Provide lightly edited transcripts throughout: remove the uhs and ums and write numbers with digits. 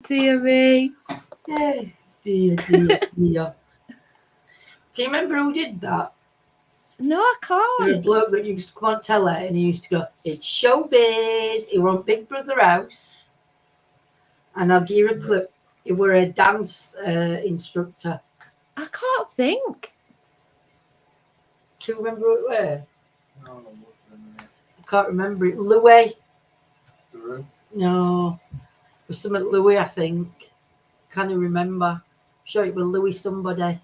Dear me. Yeah, dear. Can you remember who did that? No, I There was a can't. bloke that used to come on telly and he used to go, "It's showbiz." He were on Big Brother House. And I'll give you a clip. He were a dance instructor. I can't think. Can you remember who it were? No, I can't remember it. Louis. No. It was something Louis, I think. Can't you remember? I'm sure it was Louis somebody.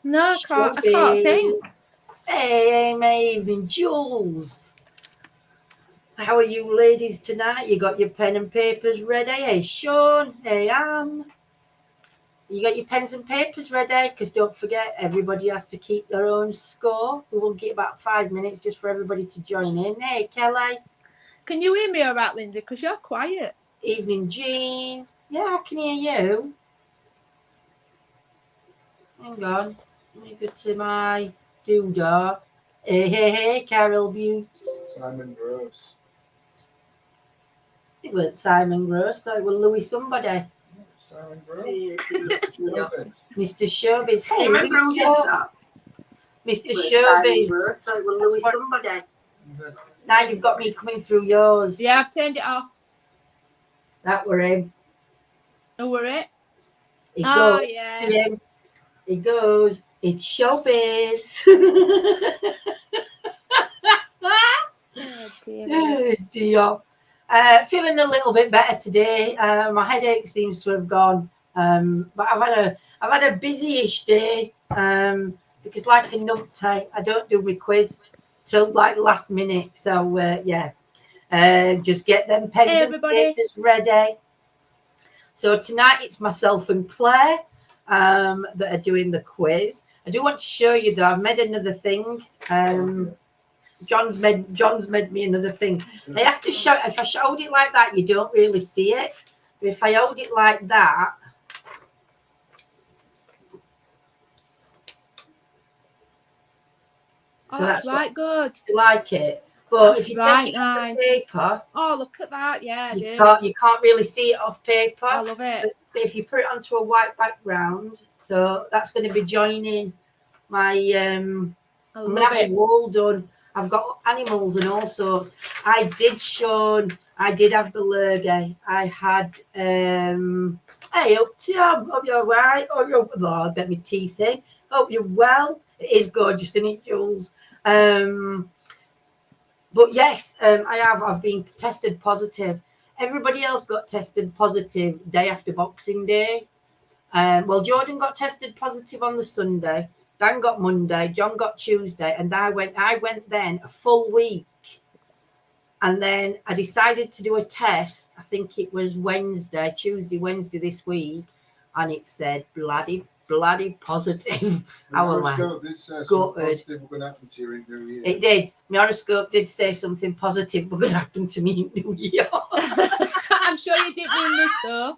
No, I can't think. Hey, my evening, Jules. How are you ladies tonight? You got your pen and papers ready? Hey, Sean. Hey, Anne. You got your pens and papers ready? Because don't forget, everybody has to keep their own score. We will get about 5 minutes just for everybody to join in. Hey, Kelly. Can you hear me all right, Lindsay? Because you're quiet. Evening, Jean. Yeah, I can hear you. Hang on. Let me go to my doodah. Hey, Carol Butts. Simon Gross. It wasn't Simon Gross, though. It was Louis somebody. Simon Gross. Yeah. Mr. Showbiz. Hey, remember who did that? Mr. Showbiz. So it was Louis somebody. Now you've got me coming through yours. Yeah, I've turned it off. That were him. Oh, were it? He Oh, goes, yeah. see him? He goes, "It's showbiz." Oh, dear. Feeling a little bit better today. My headache seems to have gone. But I've had a busy-ish day. Because like a numpty, I don't do my quiz till like last minute. So yeah. Just get them pens and papers ready. So tonight it's myself and Claire that are doing the quiz. I do want to show you though, I've made another thing. John's made me another thing. I have to show, if I hold it like that, you don't really see it. But if I hold it like that, so that's right, good. You like it. But that's if you take it off paper, oh look at that, yeah, you can't really see it off paper. I love it. But if you put it onto a white background, so that's going to be joining my I'm gonna have a wall done. I've got animals and all sorts. I did have the lurgy. I had hey, up to you. Hope you're right. Oh, you're Lord, get my teeth in. Hope you're well. It is gorgeous, isn't it, Jules? But yes, I've been tested positive. Everybody else got tested positive day after Boxing Day. Well, Jordan got tested positive on the Sunday. Dan got Monday. John got Tuesday, and I went then a full week, and then I decided to do a test. I think it was Tuesday, Wednesday this week, and it said bloody positive. My horoscope did say something positive was going to happen to you in New Year. It did. My horoscope did say something positive was going to happen to me in New Year. I'm sure you didn't mean this though.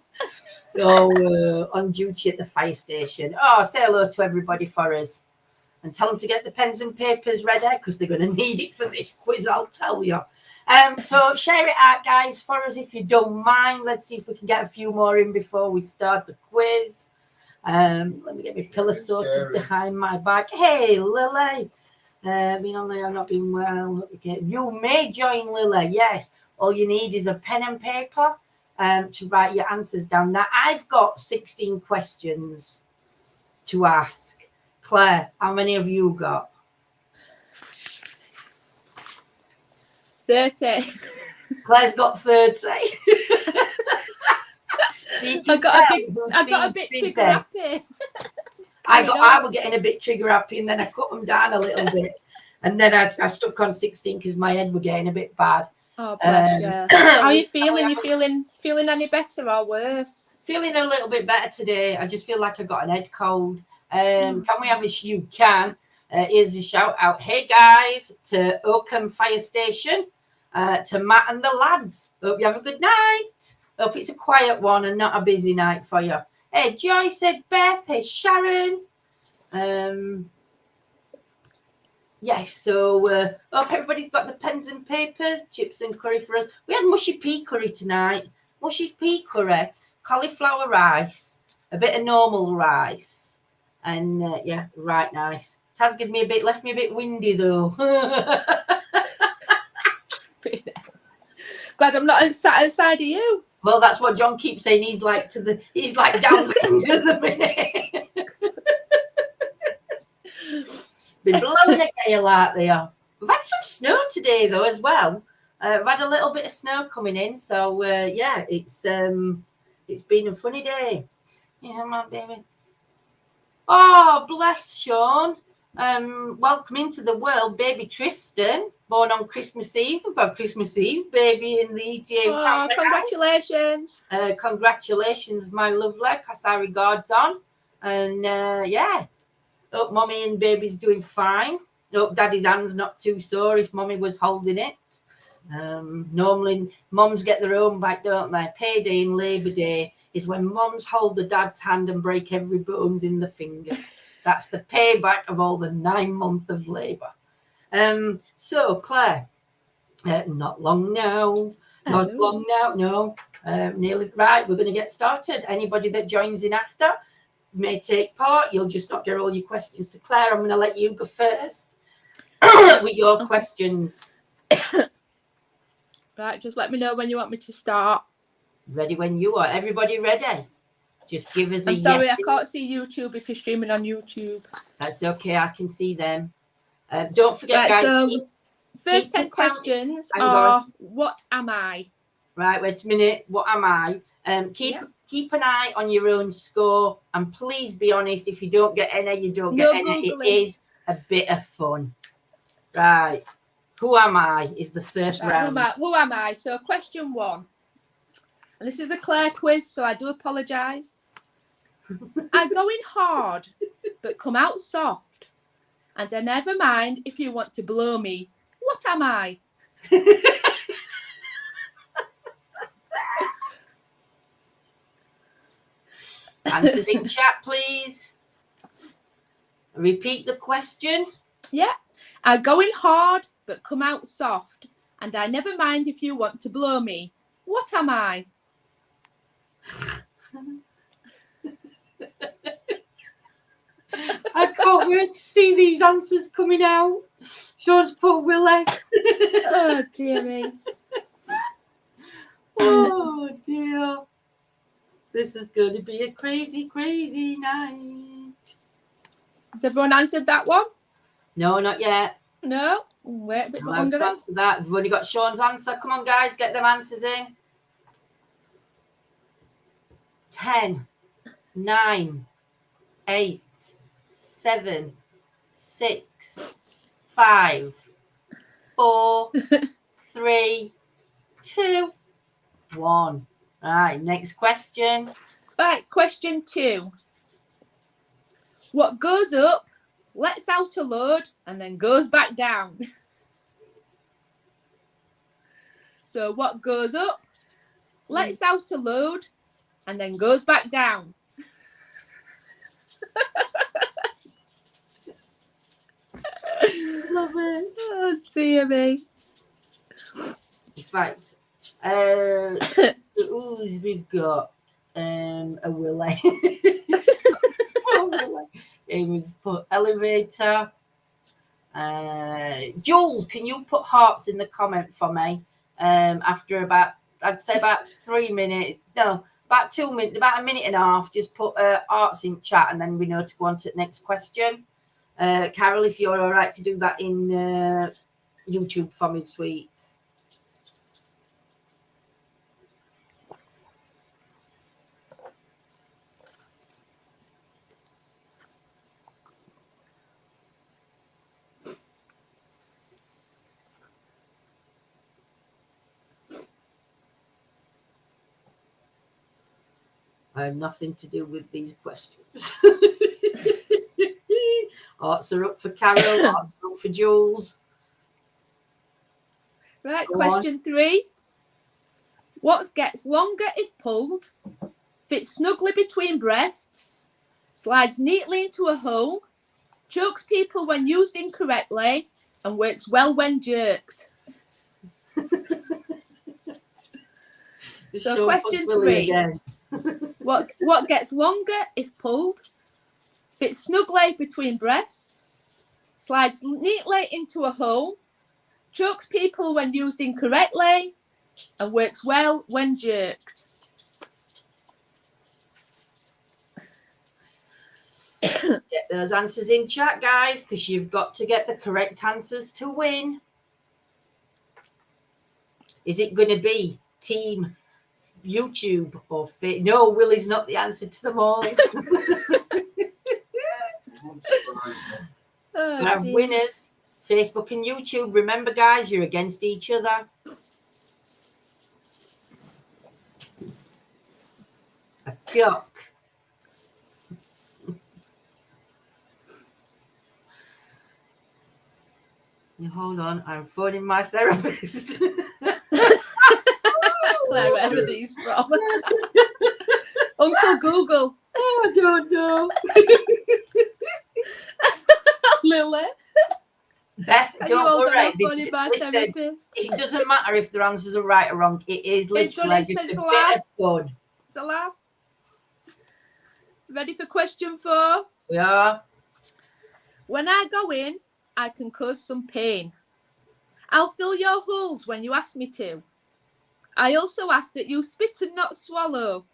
So on duty at the fire station. Oh, say hello to everybody for us, and tell them to get the pens and papers ready because they're going to need it for this quiz. I'll tell you. So share it out, guys, for us if you don't mind. Let's see if we can get a few more in before we start the quiz. Let me get my pillow sorted behind my back. Hey, Lily. I've not been well. Okay. You may join Lily. Yes. All you need is a pen and paper to write your answers down. Now, I've got 16 questions to ask. Claire, how many have you got? 30. Claire's got 30. I got a bit trigger happy. I was getting a bit trigger happy, and then I cut them down a little bit, and then I stuck on 16 because my head was getting a bit bad. Oh, bless you. How are you feeling? You feeling any better or worse? Feeling a little bit better today. I just feel like I got an head cold. Can we have this? You can. Here's a shout out. Hey guys, to Oakham Fire Station, to Matt and the lads. Hope you have a good night. Hope it's a quiet one and not a busy night for you. Hey Joyce, said Beth. Hey Sharon. Yes, so hope everybody got the pens and papers, chips and curry for us. We had mushy pea curry tonight. Mushy pea curry. cauliflower rice, a bit of normal rice, and yeah, right nice. It has left me a bit windy though. Glad I'm not sat outside of you. Well, that's what John keeps saying. He's like downwind at the minute. Been blowing a gale out there. We've had some snow today though as well. We've had a little bit of snow coming in, so yeah, it's been a funny day. Yeah, my baby. Oh, bless Sean. Welcome into the world, baby Tristan, born on Christmas Eve. We've got Christmas Eve, baby in the ETA. Oh, congratulations. Congratulations, my lovely. Pass our regards on. And yeah, hope mommy and baby's doing fine. Hope daddy's hand's not too sore if mommy was holding it. Normally, moms get their own back, don't they? Payday and Labour Day is when moms hold the dad's hand and break every bones in the fingers. That's the payback of all the 9 months of labour. So, Claire, not long now. Not long now, no. Nearly right. We're going to get started. Anybody that joins in after may take part. You'll just not get all your questions to Claire. I'm going to let you go first with your questions. Right, just let me know when you want me to start. Ready when you are. Everybody ready? Just give us a I'm sorry, yes. I can't see YouTube if you're streaming on YouTube. That's okay. I can see them. Don't forget, Right, guys. so first 10 questions are, what am I? Right, wait a minute. What am I? Keep an eye on your own score, and please be honest. If you don't get any, you don't get any. Googling. It is a bit of fun. Right. Who am I is the first round. Who am I? So question 1. And this is a Claire quiz, so I do apologise. I go in hard, but come out soft. And I never mind if you want to blow me. What am I? Answers in chat, please. Repeat the question. Yeah. I go in hard, but come out soft. And I never mind if you want to blow me. What am I? I can't wait to see these answers coming out. Sean's put Willie. Oh, dear me. Oh, dear. This is going to be a crazy, crazy night. Has everyone answered that one? No, not yet. No? Wait a bit I'm longer. allowed to answer that. We've only got Sean's answer. Come on, guys, get them answers in. 10, 9, 8, 7, 6, 5, 4, 3, 2, 1. Right, next question. Right, question 2. What goes up, lets out a load, and then goes back down? So what goes up, lets out a load, and then goes back down? Love it. Oh, dear me. Right. Who's we've got? A Willie. It was put elevator. Jules, can you put hearts in the comment for me? After about, I'd say about 3 minutes. No, about 2 minutes, about a minute and a half. Just put hearts in chat, and then we know to go on to the next question. Carol, if you're all right to do that in YouTube for me, sweets. I have nothing to do with these questions. Hearts are up for Carol. Hearts are up for Jules. Right, Go question 3. What gets longer if pulled, fits snugly between breasts, slides neatly into a hole, chokes people when used incorrectly, and works well when jerked? So question 3. What gets longer if pulled, fits snugly between breasts, slides neatly into a hole, chokes people when used incorrectly, and works well when jerked. Get those answers in chat, guys, because you've got to get the correct answers to win. Is it going to be Team YouTube or No, Willie's not the answer to them all. Oh, We have dear. winners, Facebook and YouTube. Remember, guys, you're against each other. A cock. Now, hold on, I'm phoning my therapist. Claire, where are these from? Uncle Google. I don't know. Lily. Beth, Can you don't hold on? worry. I'm phoning my Listen, therapist. it doesn't matter if their answers are right or wrong. It is literally done it just a since bit life. of fun. It's a laugh. Ready for question 4? Yeah. When I go in, I can cause some pain. I'll fill your holes when you ask me to. I also ask that you spit and not swallow.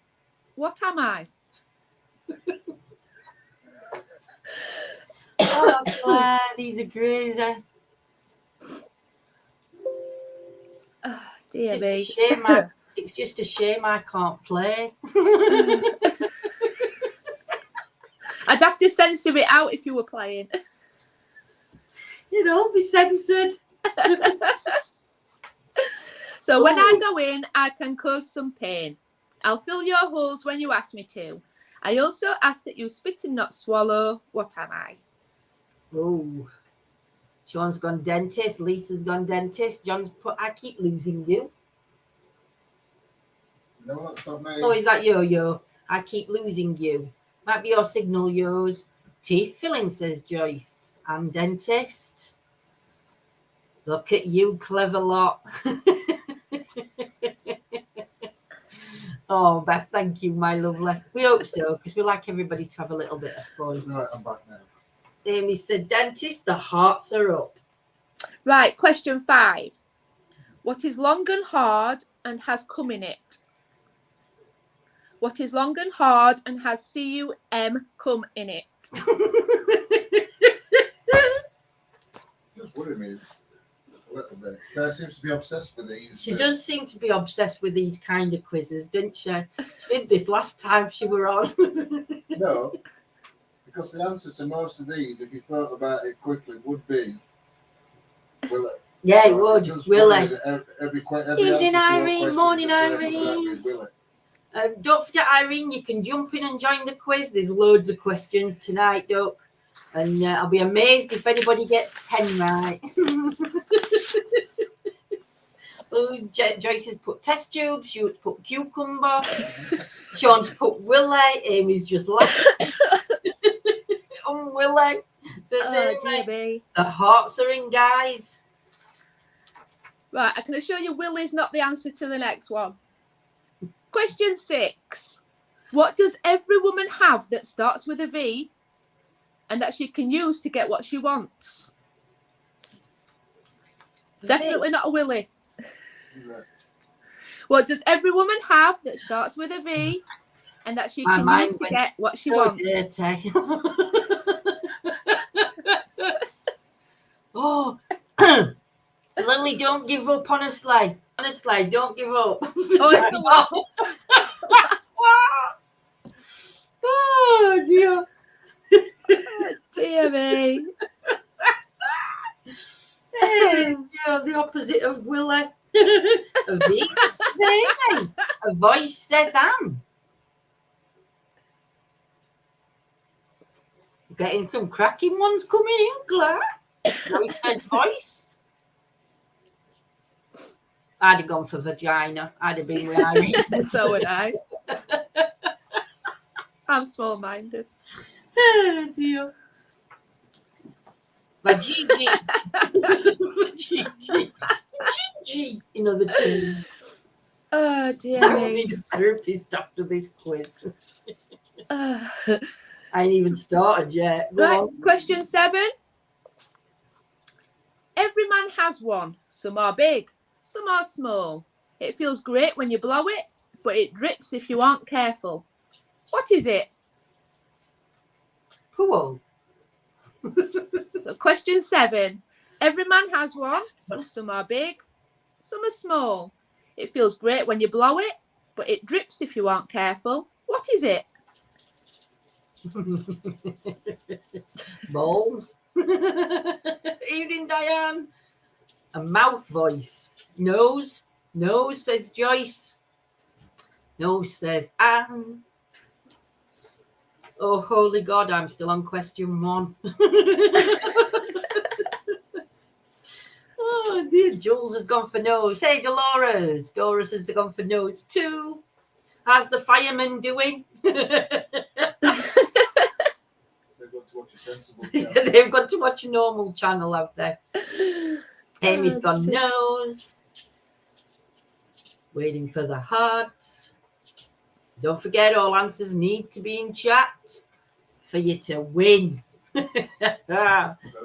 What am I? Oh, Claire, these are crazy. Oh, dear me. It's just a shame I can't play. I'd have to censor it out if you were playing. You know, be censored. So when I go in, I can cause some pain. I'll fill your holes when you ask me to. I also ask that you spit and not swallow. What am I? Oh. Sean's gone dentist. Lisa's gone dentist. John's put, I keep losing you. No, that's not me. Oh, is that yo-yo? I keep losing you. Might be your signal, yours. Teeth filling, says Joyce. I'm dentist. Look at you, clever lot. Oh, Beth, thank you, my lovely. We hope so, because we like everybody to have a little bit of fun. Right, I'm back now. Amy said, dentist, the hearts are up. Right, question 5. What is long and hard and has cum in it? What is long and hard and has cum cum in it? Just worry me a little bit. Claire seems to be obsessed with these. She does seem to be obsessed with these kind of quizzes, doesn't she? She did this last time she were on. No, because the answer to most of these, if you thought about it quickly, would be will it? Yeah, it So would. just Will worry it? that every Evening, answer to all Irene. questions Morning, that Claire comes at Irene. me, will it? Don't forget, Irene, you can jump in and join the quiz. There's loads of questions tonight, Duck. And I'll be amazed if anybody gets 10 right. Oh, Joyce has put test tube. Stuart's put cucumber. Sean's put Willie. Amy's just laughing. Willie. So Oh, dear me. the hearts are in, guys. Right, I can assure you Willie's not the answer to the next one. Question 6. What does every woman have that starts with a V and that she can use to get what she wants? Definitely not a Willie. Right. What does every woman have that starts with a V and that she My can mind use to went get what she so wants? dirty. Oh, Lily, don't give up, honestly. Honestly, don't give up. Oh, it's a laugh. Oh, dear. Oh, dear me. Hey, you're the opposite of Willie. A V says Amy. A voice says Anne. Getting some cracking ones coming in, Claire. Voice said voice. I'd have gone for vagina. I'd have been with Irene. So would I. I'm small-minded. Oh, dear. My Gigi. My Gigi. Gigi. You know the team. Oh, dear I will me. need a therapist after this quiz. Uh, I ain't even started yet. Go right, on. question 7. Every man has one. Some are big, some are small. It feels great when you blow it, but it drips if you aren't careful. What is it? Pool. So question 7. Every man has one. Some are big, some are small. It feels great when you blow it, but it drips if you aren't careful. What is it? Balls. Evening, Diane. A mouth voice. Nose. Nose, says Joyce. Nose, says Anne. Oh, holy God, I'm still on question 1. Oh, dear. Jules has gone for nose. Hey, Dolores. Doris has gone for nose too. How's the fireman doing? They've got to watch a sensible channel. They've got to watch a normal channel out there. Amy's gone nose. Waiting for the hearts. Don't forget, all answers need to be in chat for you to win.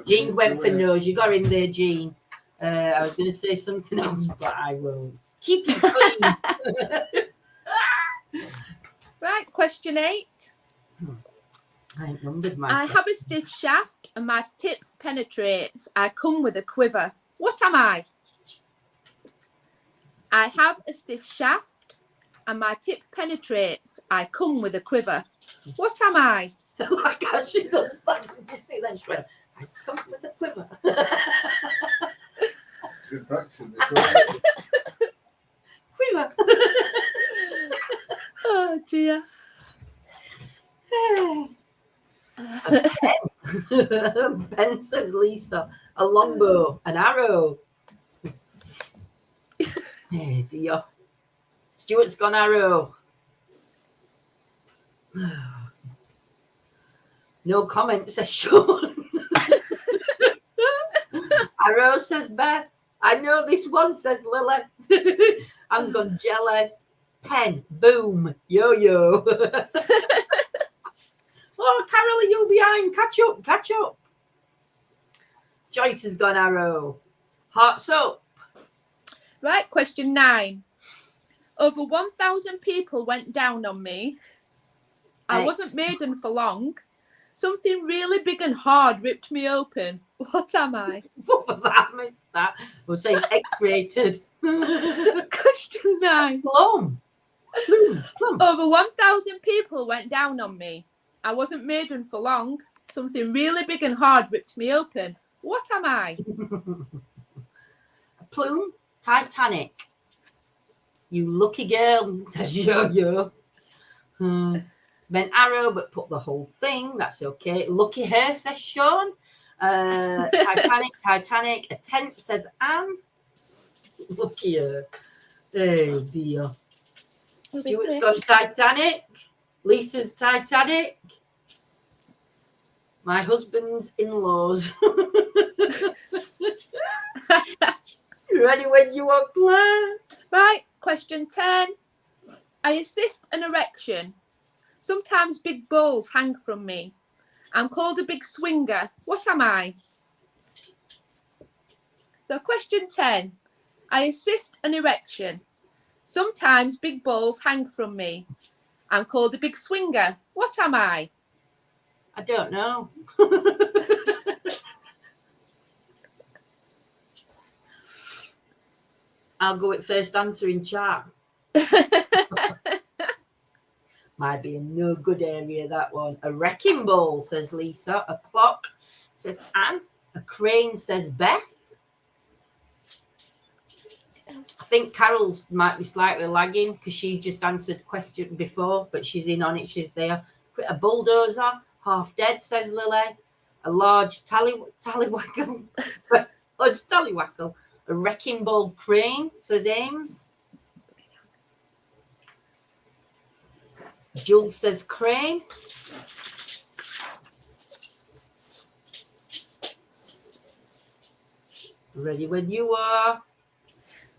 Jean went for nose. You got in there, Jean. I was going to say something else, but I won't. Keep it clean. Right, question 8. I ain't numbered my I have a stiff shaft and my tip penetrates. I come with a quiver. What am I? I have a stiff shaft and my tip penetrates. I come with a quiver. What am I? Like how she does that. Did you see that? She went, I come with a quiver. She's been practicing this all. Quiver. Oh, dear. Ben says Lisa. A longbow, an arrow. Hey, dear. Stuart's gone arrow. No comment, says Sean. Arrow, says Beth. I know this one, says Lily. Anne's gone jelly. Pen, boom, yo-yo. Oh, Carol, are you behind? Catch up, catch up. Joyce has gone arrow. Hearts up. Right, question 9. Over 1,000 people went down on me. I wasn't maiden for long. Something really big and hard ripped me open. What am I? What was that? I missed that. We're saying X-rated. Question 9. Plum. Plum. Over 1,000 people went down on me. I wasn't maiden for long. Something really big and hard ripped me open. What am I? Plume. Titanic. You lucky girl, says Yo-Yo. Meant arrow, but put the whole thing. That's okay. Lucky her, says Sean. Titanic. A tent, says Anne. Lucky her. Oh, dear. Stuart's gone Titanic. Lisa's Titanic. My husband's in-laws. Ready when you are, Claire? Right, question 10. I assist an erection. Sometimes big balls hang from me. I'm called a big swinger. What am I? So question 10. I assist an erection. Sometimes big balls hang from me. I'm called a big swinger. What am I? I don't know. I'll go with first answer in chat. Might be a no good area, that one. A wrecking ball, says Lisa. A clock, says Anne. A crane, says Beth. I think Carol's might be slightly lagging because she's just answered question before, but she's in on it. She's there. A bulldozer, half dead, says Lily. A large tallywhackle. Large tallywhackle. A wrecking ball crane, says Ames. Jules says crane. Ready when you are.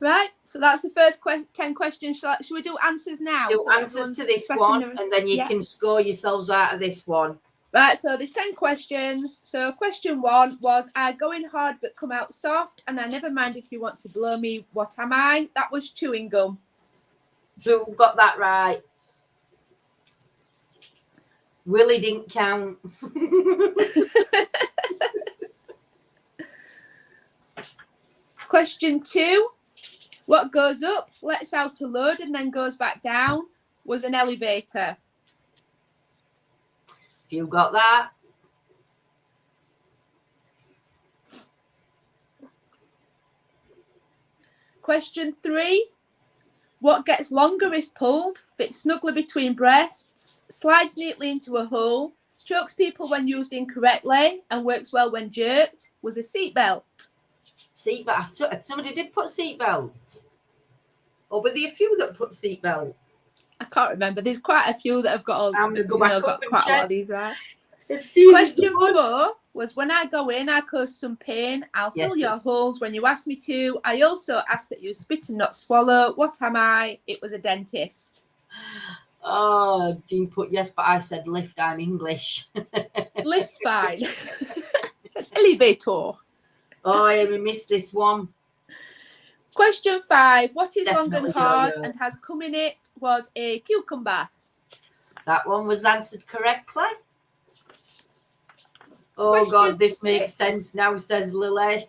Right, so that's the first 10 questions. Shall we do answers now? Do So answers to this one, and then you can score yourselves out of this one. Right, so there's 10 questions. So question 1 was, I go in hard but come out soft, and I never mind if you want to blow me. What am I? That was chewing gum. So we got that right. Willie didn't count. Question 2. What goes up, lets out a load, and then goes back down was an elevator. You got that. Question 3. What gets longer if pulled, fits snugly between breasts, slides neatly into a hole, chokes people when used incorrectly, and works well when jerked was a seatbelt. Seatbelt. Somebody did put seatbelt. Or were there a few that put seatbelt? I can't remember. There's quite a few that have got, got quite a lot of these right. Question 4 was, when I go in, I cause some pain. I'll fill your holes when you ask me to. I also ask that you spit and not swallow. What am I? It was a dentist. Oh, didn't put yes, but I said lift. I'm English. Lift's fine. It's an elevator. Oh, yeah, we missed this one. Question 5. What is Definitely long and hard and has cum in it was a cucumber. That one was answered correctly. Oh, Question God, this 6. makes sense now, says Lily.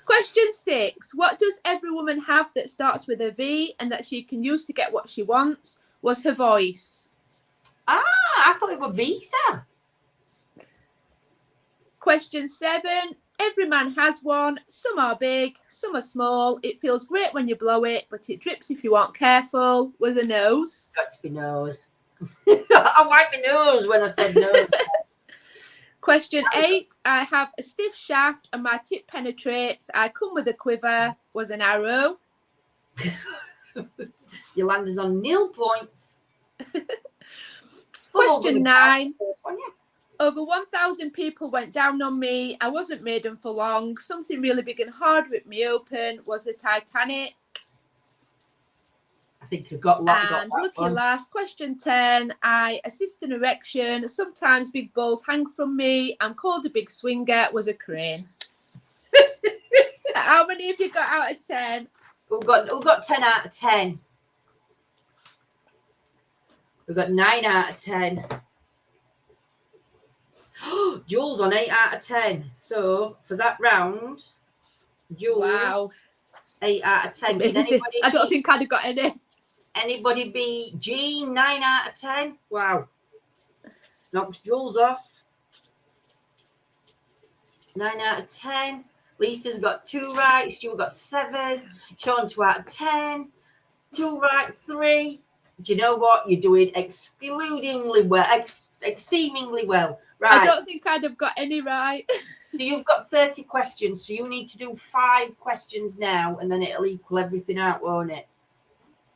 Question 6. What does every woman have that starts with a V and that she can use to get what she wants? Was her voice. Ah, I thought it was Visa. Question 7. Every man has one. Some are big, some are small. It feels great when you blow it, but it drips if you aren't careful. Was a nose. Got to be nose. I wiped my nose when I said nose. Question 8. I have a stiff shaft and my tip penetrates. I come with a quiver. Was an arrow. Yolanda's on nil points. Question 9. Over 1,000 people went down on me. I wasn't maiden for long. Something really big and hard ripped me open. Was the Titanic. I think you've got that. And lucky last, question 10. I assist an erection. Sometimes big balls hang from me. I'm called a big swinger. Was a crane. How many have you got out of 10? We've got 10 out of 10. We've got 9 out of 10. Jules on 8 out of 10. So for that round, Jules, 8 out of 10. I don't think I'd have got any. Anybody be Jean, 9 out of 10? Wow. Knocks Jules off. 9 out of 10. Lisa's got 2 right. Stuart got 7. Sean 2 out of 10. 2 right, 3. Do you know what? You're doing exceedingly well. Right. I don't think I'd have got any right. So you've got 30 questions. So you need to do 5 questions now, and then it'll equal everything out, won't it?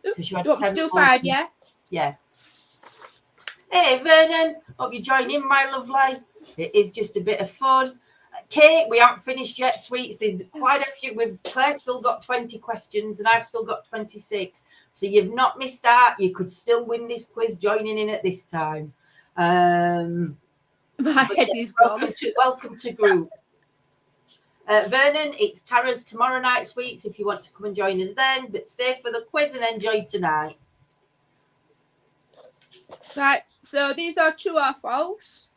Because you want me to do 5, yeah? Yeah. Hey, Vernon. Hope you join in, my lovely. It is just a bit of fun. Kate, we haven't finished yet, sweets. There's quite a few. Claire's still got 20 questions, and I've still got 26. So you've not missed out. You could still win this quiz joining in at this time. My head is gone. Welcome to group. Vernon, it's Tara's tomorrow night, sweets, if you want to come and join us then. But stay for the quiz and enjoy tonight. Right, so these are true or false.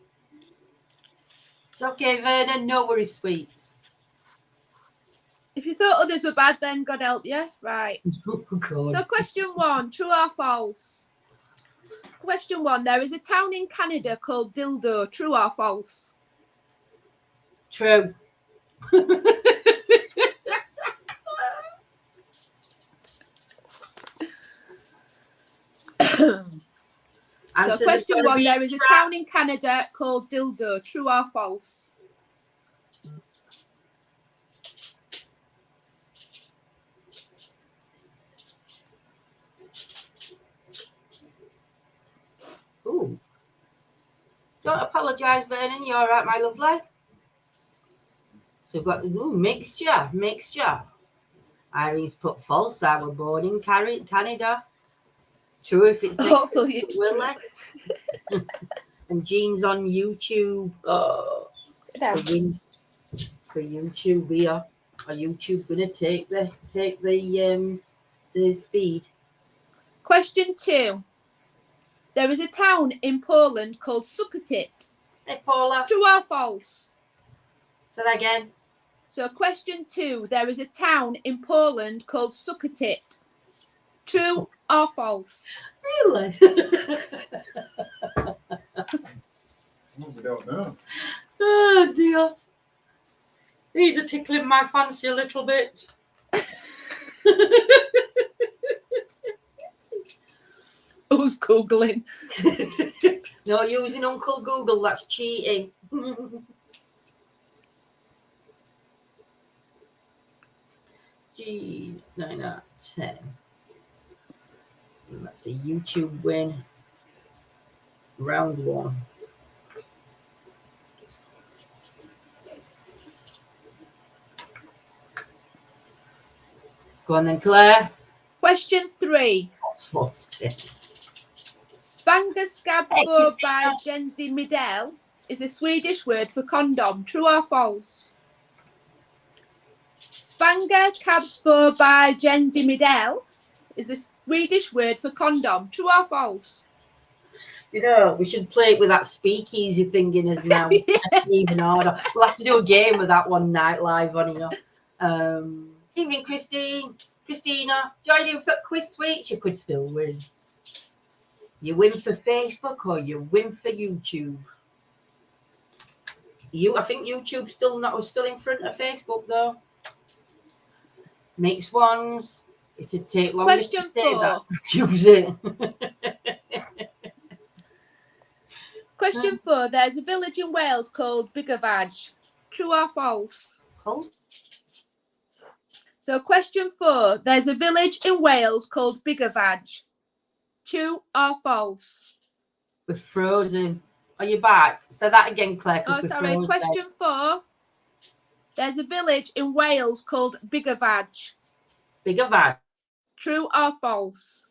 It's okay, Vernon. No worries, sweets. If you thought others were bad, then God help you. Right. Oh, God. So question 1, true or false? Question 1, there is a town in Canada called Dildo. True or false? True. So question 1, there is a town in Canada called Dildo. True or false? Ooh. Don't apologise, Vernon. You're all right, my lovely. So we've got mixture. Irene's put false. I were born in Canada. True if it's next Hopefully to it's Willie. And Jean's on YouTube. Oh, for YouTube, we are YouTube gonna take the speed. Question 2. There is a town in Poland called Succotit. Hey Paula, True or false? say that again. So question 2. There is a town in Poland called Succotit. True or false? Really? Well, we don't know. Oh dear. These are tickling my fancy a little bit. Who's Googling? No, using Uncle Google, that's cheating. G 9 out of 10. And that's a YouTube win. Round 1. Go on then, Claire. Question 3. Spangerskabsför by Jendi Midell is a Swedish word for condom. True or false? Spangerskabsför by Jendi Midell is a Swedish word for condom. True or false? You know, we should play it with that speakeasy thing in us now. Even harder. We'll have to do a game of that one night live on here. Evening, Christina. Joining for quiz sweets. You could still win. You win for Facebook or you win for YouTube. I think YouTube's still in front of Facebook though. Mixed ones. It'd take longer Question to say 4. that. Use it. Question 4. There's a village in Wales called Bigervaj. True or false? Cool. So question 4. There's a village in Wales called Bigervaj. True or false? We're frozen. Are you back? Say that again, Claire. Oh, sorry. Question 4. There's a village in Wales called Bigervaj. Bigervaj. True or false?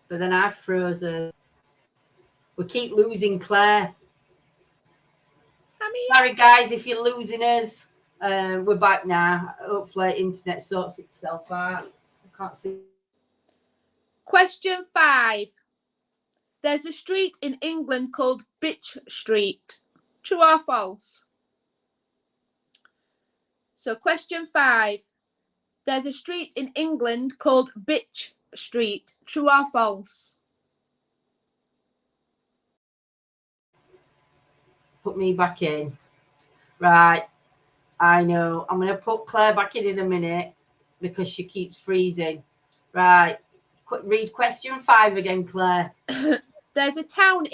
But then I've frozen. We keep losing Claire. Sorry, guys, if you're losing us. We're back now. Hopefully, internet sorts itself out. I can't see. Question 5. There's a street in England called Bitch Street. True or false? So question 5. There's a street in England called Bitch Street. True or false? Put me back in. Right. I know. I'm going to put Claire back in a minute because she keeps freezing. Right. Read question 5 again, Claire. There's a town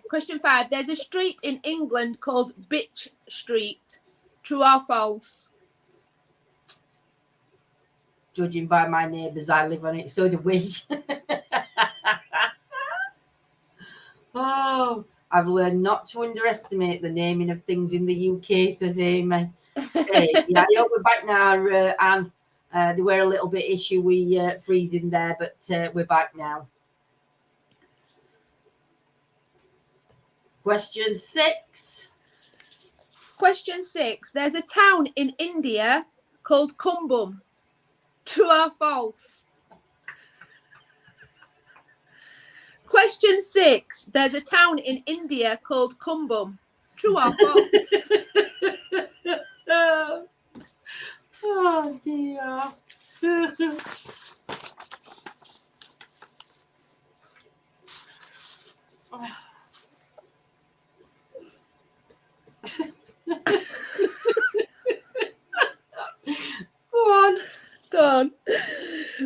question 5. There's a street in England called Bitch Street. True or false? Judging by my neighbours, I live on it. So do we. Oh, I've learned not to underestimate the naming of things in the UK, says Amy. Yeah, I hope we're back now, Anne. They were a little bit issue with freezing there, but we're back now. Question 6. Question 6. There's a town in India called Kumbum. True or false? Question 6. There's a town in India called Kumbum. True or false? Oh dear. Go on. Done.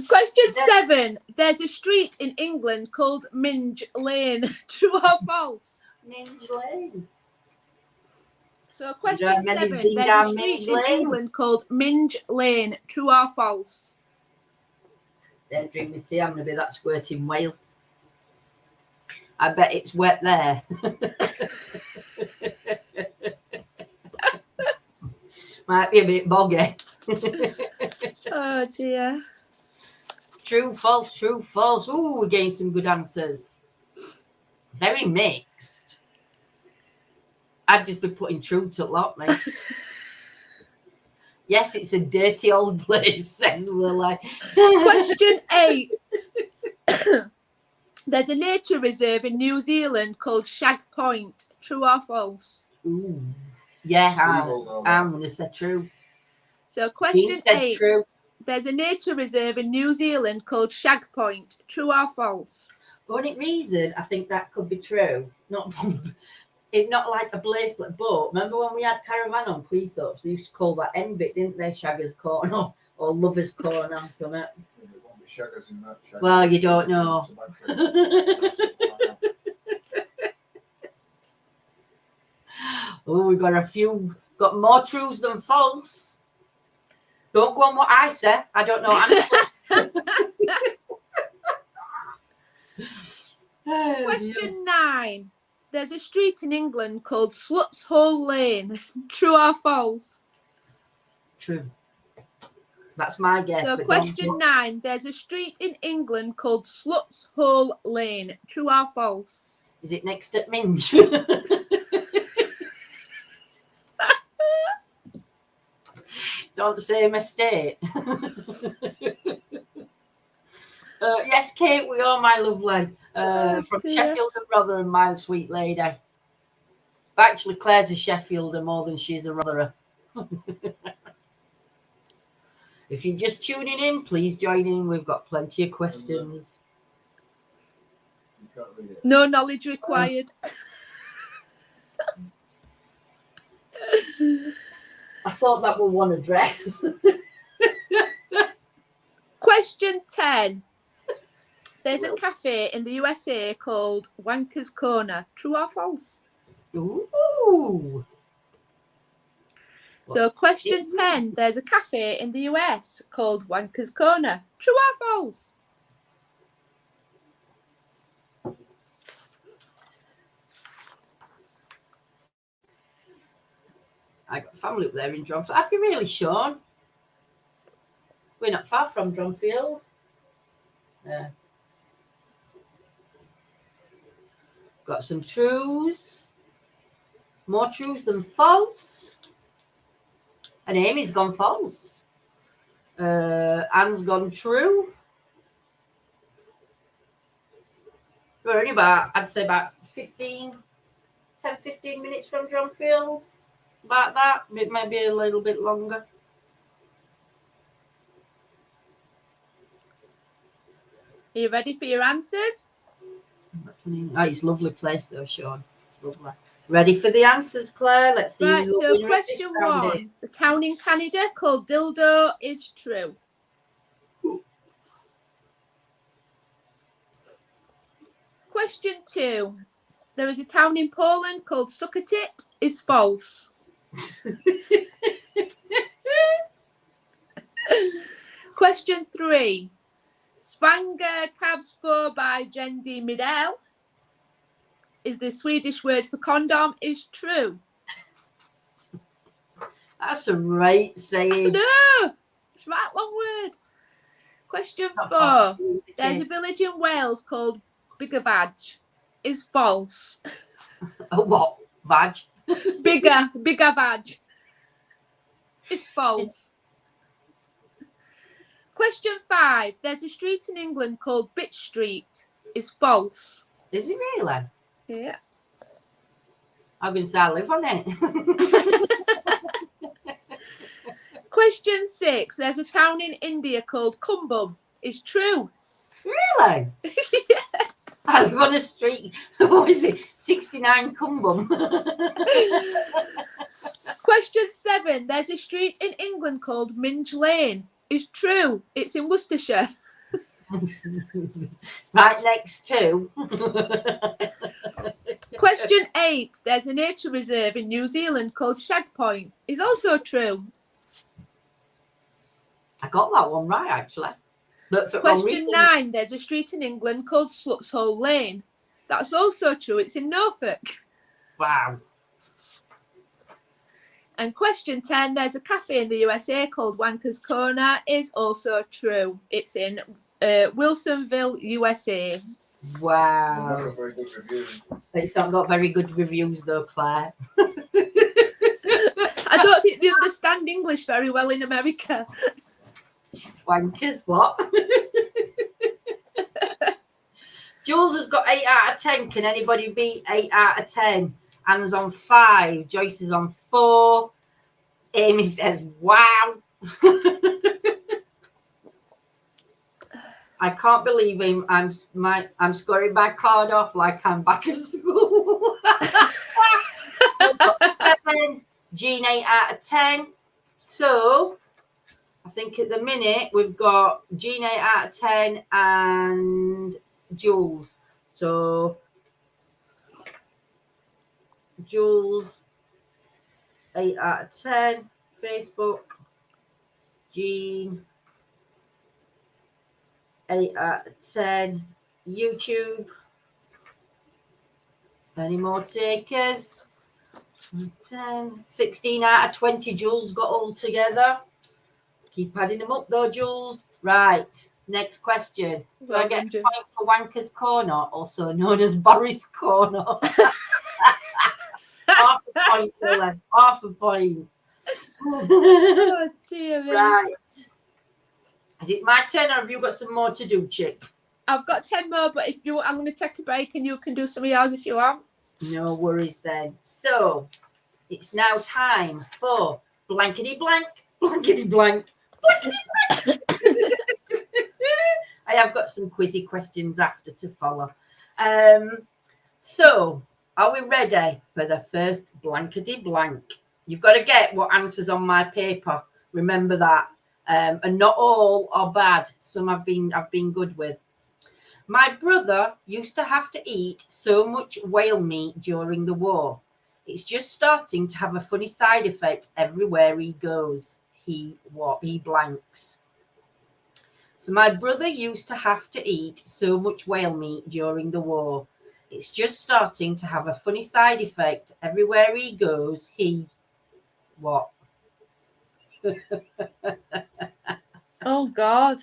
Question 7. There's a street in England called Minge Lane. True or false? Minge Lane. So question Remember 7. being There's down a street Minge in Lane? England called Minge Lane. True or false? Don't drink me tea. I'm going to be that squirting whale. I bet it's wet there. Might be a bit boggy. Oh dear. True, false, true, false. Ooh, we're getting some good answers. Very mixed. I'd just be putting true to lot, mate. Yes, it's a dirty old place, says Lily. Question 8. There's a nature reserve in New Zealand called Shag Point. True or false? Ooh. Yeah, Steve will know that. I'm going to say true. So Dean question said 8. true. There's a nature reserve in New Zealand called Shag Point. True or false? Only reason I think that could be true. Not like a blaze, but remember when we had Caravan on Cleethorpes, they used to call that end bit, didn't they? Shagger's Corner or Lover's Corner or something. There won't be shaggers in that shag. Well, you don't know. Oh, we got a few, got more truths than false. Don't go on what I say. I don't know. Question 9. There's a street in England called Slut's Hole Lane. True or false? True. That's my guess. So but question 9. There's a street in England called Slut's Hole Lane. True or false? Is it next at Minge? Don't say mistake. Yes, Kate, we are, my lovely. From dear. Sheffield and Rotherham, my sweet lady. But actually, Claire's a Sheffielder more than she's a Rotherham. If you're just tuning in, please join in. We've got plenty of questions. You can't read it. No knowledge required. I thought that was one address. Question 10. There's a cafe in the USA called Wanker's Corner. True or false? Ooh. So question 10. There's a cafe in the US called Wanker's Corner. True or false? I got family up there in Dronfield. I'd be really sure. We're not far from Dronfield. Yeah. Got some truths. More truths than false. And Amy's gone false. Anne's gone true. We're only about, I'd say about 10, 15 minutes from Dronfield. About that. It might be a little bit longer. Are you ready for your answers? Oh, it's a lovely place though, Sean. It's lovely. Ready for the answers, Claire? Let's see. Right, who so the winner of this question round 1. is. The town in Canada called Dildo is true. Question 2. There is a town in Poland called Sukatit is false. Question 3. Svanga Kabsfor by Jendi Midel is the Swedish word for condom is true. That's a right saying. No, it's right long word. Question 4. There's a village in Wales called Bigavag. Is false. A what? Vag? Bigavag. It's false. Question 5. There's a street in England called Bitch Street. Is false. Is it really? Yeah. I've been saying I live on it. Question 6. There's a town in India called Kumbum. Is true. Really? Yeah. I live on a street. What is it? 69 Cumbum. Question 7. There's a street in England called Minge Lane. Is true. It's in Worcestershire. Right next to. Question 8. There's a nature reserve in New Zealand called Shag Point. Is also true. I got that one right, actually. But for wrong Question reason. 9. There's a street in England called Sluts Hole Lane. That's also true. It's in Norfolk. Wow. And question 10. There's a cafe in the USA called Wanker's Corner. Is also true. It's in Wilsonville, USA. Not Wow. got very good reviews. It's not got very good reviews, though, Claire. I don't think they understand English very well in America. Wankers, what? Jules has got 8 out of 10. Can anybody beat 8 out of 10? Anne's on 5. Joyce is on 4. Amy says, wow. I can't believe him. I'm scoring my card off like I'm back at school. So 7, Jean 8 out of 10. So I think at the minute we've got Jean 8 out of 10 and Jules. So Jules 8 out of 10. Facebook. Jean 8 out of 10. YouTube. Any more takers? 10. 16 out of 20. Jules got all together. Keep adding them up though, Jules. Right. Next question. Do I get a point for Wanker's Corner, also known as Boris Corner? Half a point, Dylan. Half a point. Oh, dear me. Right. Is it my turn or have you got some more to do, chick? I've got 10 more, but if you want, I'm going to take a break and you can do some of yours if you want. No worries then. So it's now time for blankety blank, blankety blank, blankety blank. I have got some quizzy questions after to follow. So are we ready for the first blankety blank? You've got to get what answers on my paper. Remember that. And not all are bad. Some I've been good with. My brother used to have to eat so much whale meat during the war. It's just starting to have a funny side effect everywhere he goes. He blanks. So my brother used to have to eat so much whale meat during the war. It's just starting to have a funny side effect everywhere he goes. He what? Oh, God.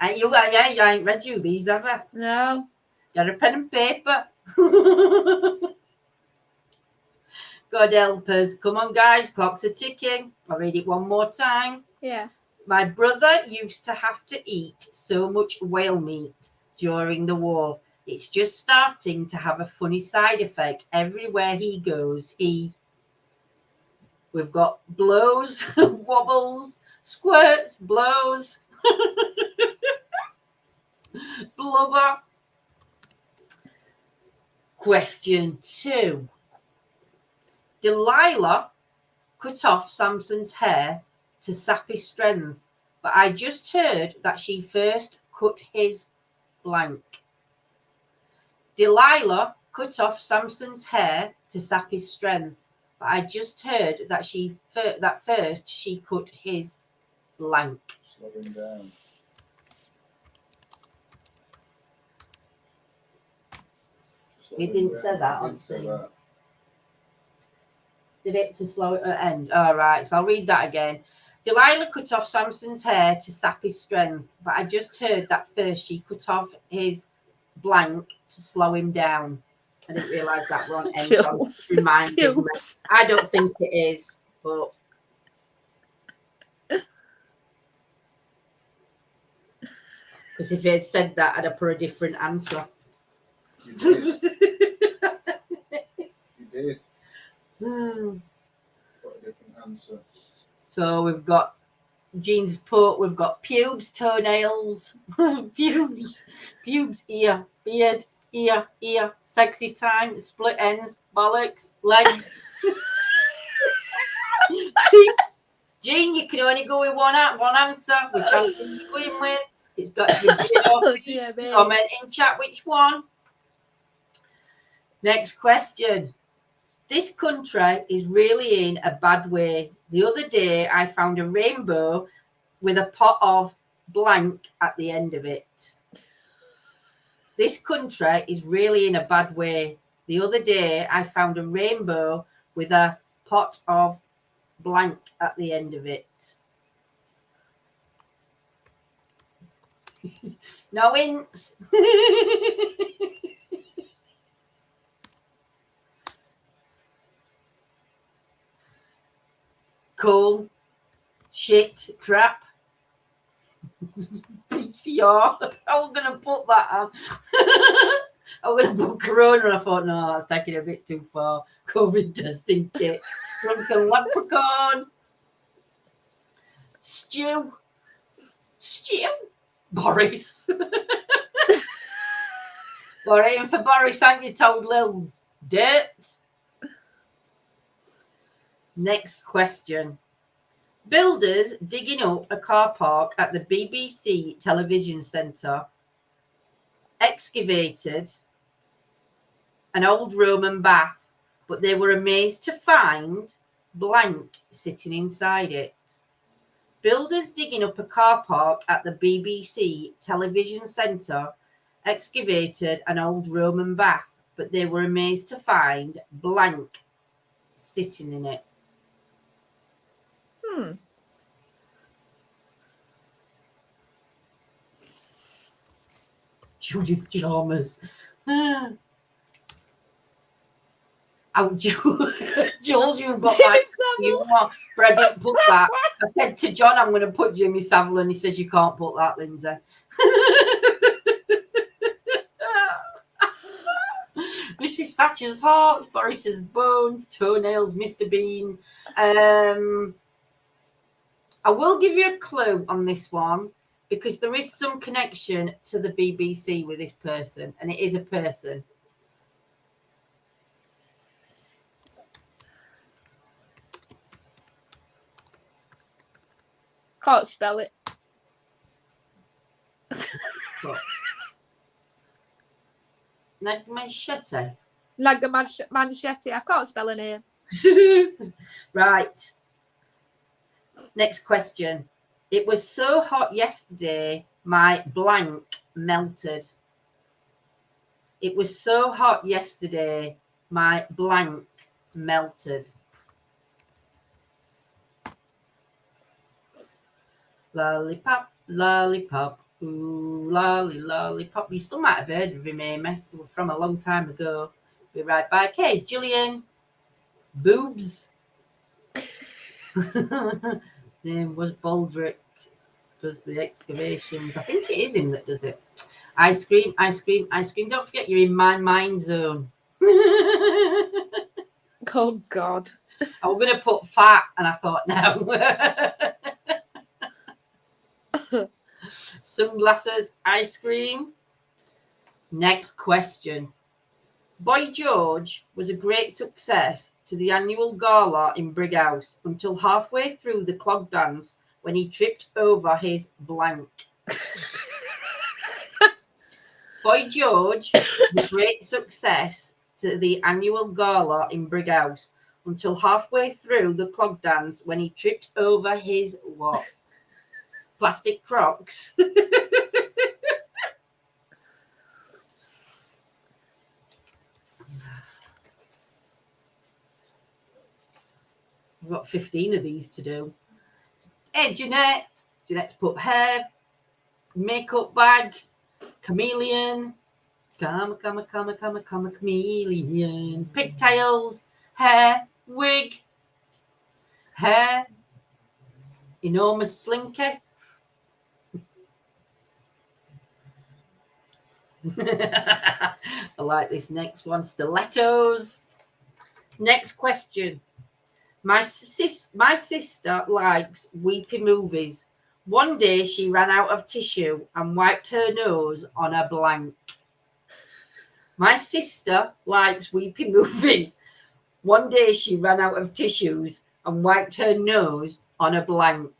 I ain't read you these, have I? No. Got a pen and paper. God help us. Come on, guys. Clocks are ticking. I'll read it one more time. Yeah. My brother used to have to eat so much whale meat during the war. It's just starting to have a funny side effect. Everywhere he goes, we've got blows, wobbles, squirts, blows, blubber. Question 2. Delilah cut off Samson's hair to sap his strength, but I just heard that she first cut his blank. Delilah cut off Samson's hair to sap his strength, but I just heard that first she cut his blank. Slow him down. He didn't say that on Say thing. that. Did it to slow it at end? All right, so I'll read that again. Delilah cut off Samson's hair to sap his strength, but I just heard that first she cut off his blank to slow him down. I didn't realise that were on end. Reminded me. I don't think it is, but because if it had said that, I'd have put a different answer. You did. You did. What a different answer. So we've got Jean's put, we've got pubes, toenails, pubes, ear, beard, ear, sexy time, split ends, bollocks, legs. Jean, you can only go with one answer. Which answer are you going with? It's got to be comment in chat which one. Next question. This country is really in a bad way. The other day I found a rainbow with a pot of blank at the end of it. This country is really in a bad way. The other day I found a rainbow with a pot of blank at the end of it. No hints. Cool. Shit. Crap. PCR. I was going to put that on. I was going to put Corona and I thought, no, that's taking a bit too far. COVID testing kit. Drunken leprechaun. Stew. Boris. Or aim for Boris, ain't you told Lils? Dirt. Next question. Builders digging up a car park at the BBC television centre excavated an old Roman bath, but they were amazed to find blank sitting inside it. Builders digging up a car park at the BBC television centre excavated an old Roman bath, but they were amazed to find blank sitting in it. Judith Chalmers. Oh, Jules, you've got my humor, but I didn't put that. I said to John, I'm going to put Jimmy Savile, and he says, you can't put that, Lindsay. Mrs. Thatcher's heart, Boris's bones, toenails, Mr. Bean. I will give you a clue on this one because there is some connection to the BBC with this person, and it is a person. Can't spell it. Machete. Manchetti. I can't spell a name. Right. Next question. It was so hot yesterday, my blank melted. It was so hot yesterday, my blank melted. Lollipop, lollipop, ooh, lolly, lollipop. You still might have heard of him, Amy. They were from a long time ago. Be right back. Hey, Gillian. Boobs. Name was Baldrick. Does the excavations. I think it is him that does it. Ice cream, ice cream, ice cream. Don't forget you're in my mind zone. Oh, God. I was going to put fat, and I thought, no. Sunglasses, ice cream. Next question. Boy George was a great success to the annual gala in Brighouse until halfway through the clog dance when he tripped over his blank. Boy George was a great success to the annual gala in Brighouse until halfway through the clog dance when he tripped over his what? Plastic Crocs. We've got 15 of these to do. Hey, Jeanette. Jeanette's put hair, makeup bag, chameleon, chameleon, pigtails, hair, wig, hair, enormous slinky. I like this next one. Stilettos. Next question. My sister likes weepy movies. One day she ran out of tissue and wiped her nose on a blank. My sister likes weepy movies. One day she ran out of tissues and wiped her nose on a blank.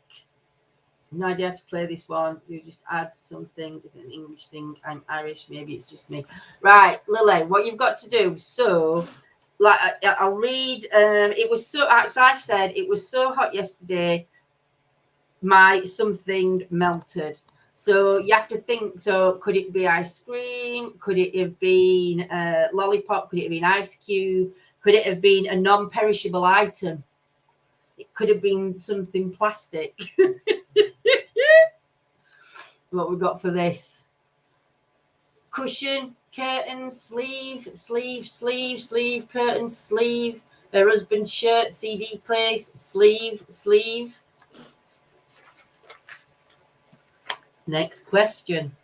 No idea how to play this one. You just add something. Is it an English thing? I'm Irish. Maybe it's just me. Right, Lily, what you've got to do. So, like, I'll read. It was so, as I said, it was so hot yesterday. My something melted. So you have to think. So could it be ice cream? Could it have been a lollipop? Could it have been ice cube? Could it have been a non-perishable item? It could have been something plastic. What we got for this? Cushion, curtain, sleeve, curtain, sleeve. Her husband's shirt, CD case, sleeve. Next question.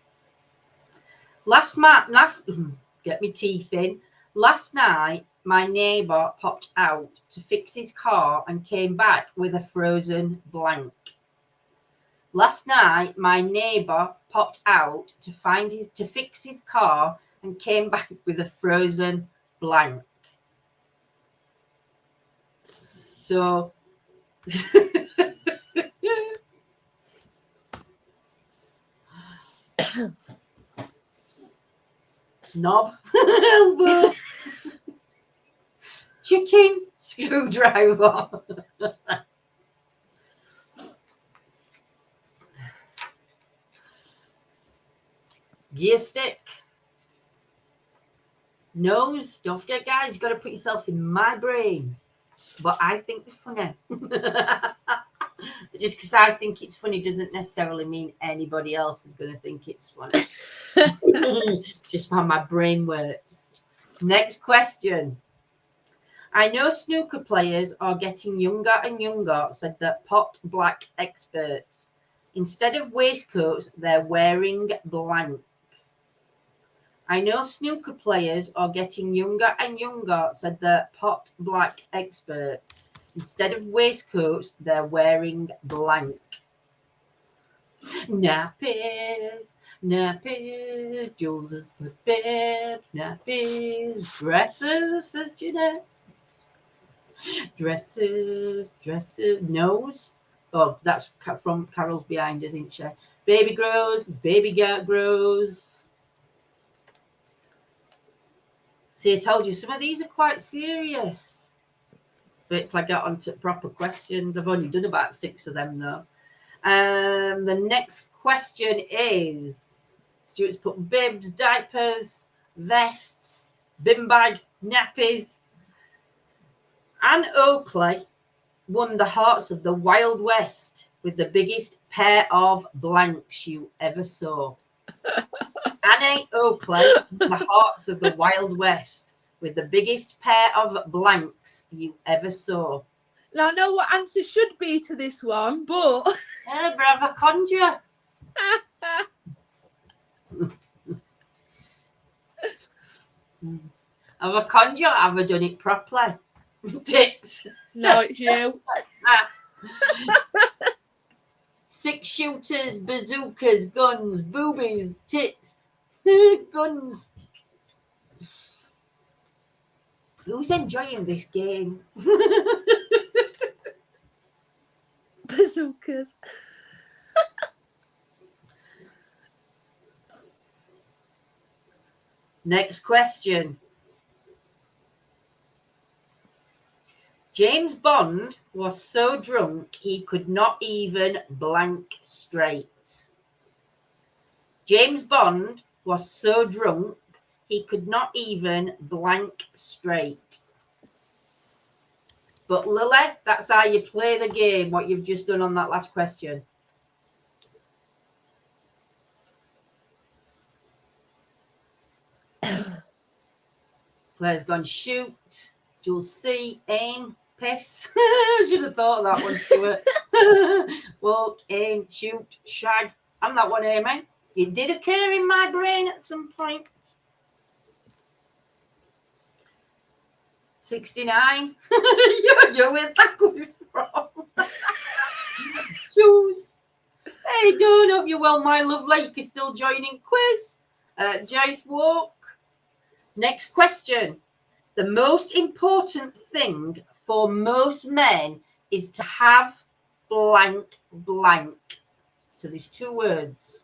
Get me teeth in. Last night, my neighbour popped out to fix his car and came back with a frozen blank. Last night, my neighbour popped out to fix his car and came back with a frozen blank. So, knob, elbow, chicken, screwdriver. Gear stick. Nose. Don't forget, guys, you've got to put yourself in my brain. But I think it's funny. Just because I think it's funny doesn't necessarily mean anybody else is going to think it's funny. Just how my brain works. Next question. I know snooker players are getting younger and younger, said the pot black expert. Instead of waistcoats, they're wearing blank. I know snooker players are getting younger and younger, said the pot black expert. Instead of waistcoats, they're wearing blank. Nappies, Jules is prepared. Nappies, dresses, says Jeanette. Dresses, nose. Oh, that's from Carol's Behind, isn't she? Baby grows, baby grows. See, I told you, some of these are quite serious. But if I get on to proper questions, I've only done about 6 of them, though. The next question is, Stuart's put bibs, diapers, vests, bin bag, nappies. Anne Oakley won the hearts of the Wild West with the biggest pair of blanks you ever saw. Annie Oakley won the hearts of the Wild West with the biggest pair of blanks you ever saw. Now, I know what answer should be to this one, but... Brava conjure. Have I conjure? Have I done it properly? Tits. No, it's you. 6 shooters, bazookas, guns, boobies, tits, guns. Who's enjoying this game? Bazookas. Next question. James Bond was so drunk he could not even blank straight. James Bond was so drunk he could not even blank straight. But Lily, that's how you play the game, what you've just done on that last question. Claire's gone shoot, Jules C, aim, piss. Should have thought of that one, Stuart. Walk, aim, shoot, shag. I'm that one aiming. It did occur in my brain at some point. 69. You're where that coming from? Shoes. Hey, don't hope you're well, my lovely. You can still join in quiz. Jace Walk. Next question. The most important thing for most men is to have blank blank. So there's 2 words.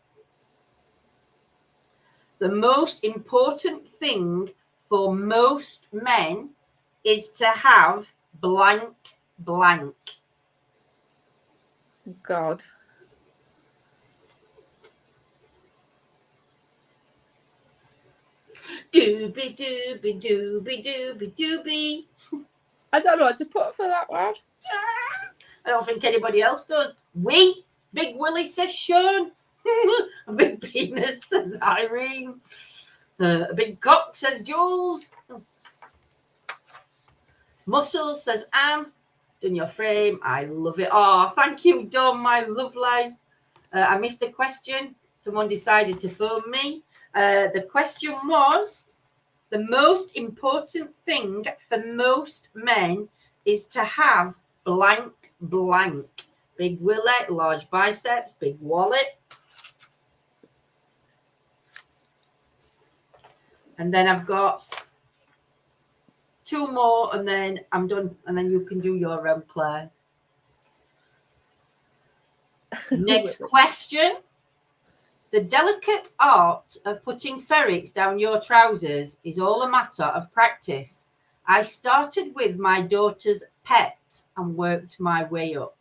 The most important thing for most men is to have blank blank. God. Doobie doobie doobie doobie doobie. I don't know what to put for that one. I don't think anybody else does. We, Big Willie, says Sean. A big penis, says Irene. A big cock, says Jules. Muscle, says Anne. Done your frame. I love it. Oh, thank you, Dom, my lovely. I missed a question. Someone decided to phone me. The question was, the most important thing for most men is to have blank blank. Big willet, large biceps, big wallet. And then I've got 2 more and then I'm done. And then you can do your own, Claire. Next question. The delicate art of putting ferrets down your trousers is all a matter of practice. I started with my daughter's pet and worked my way up.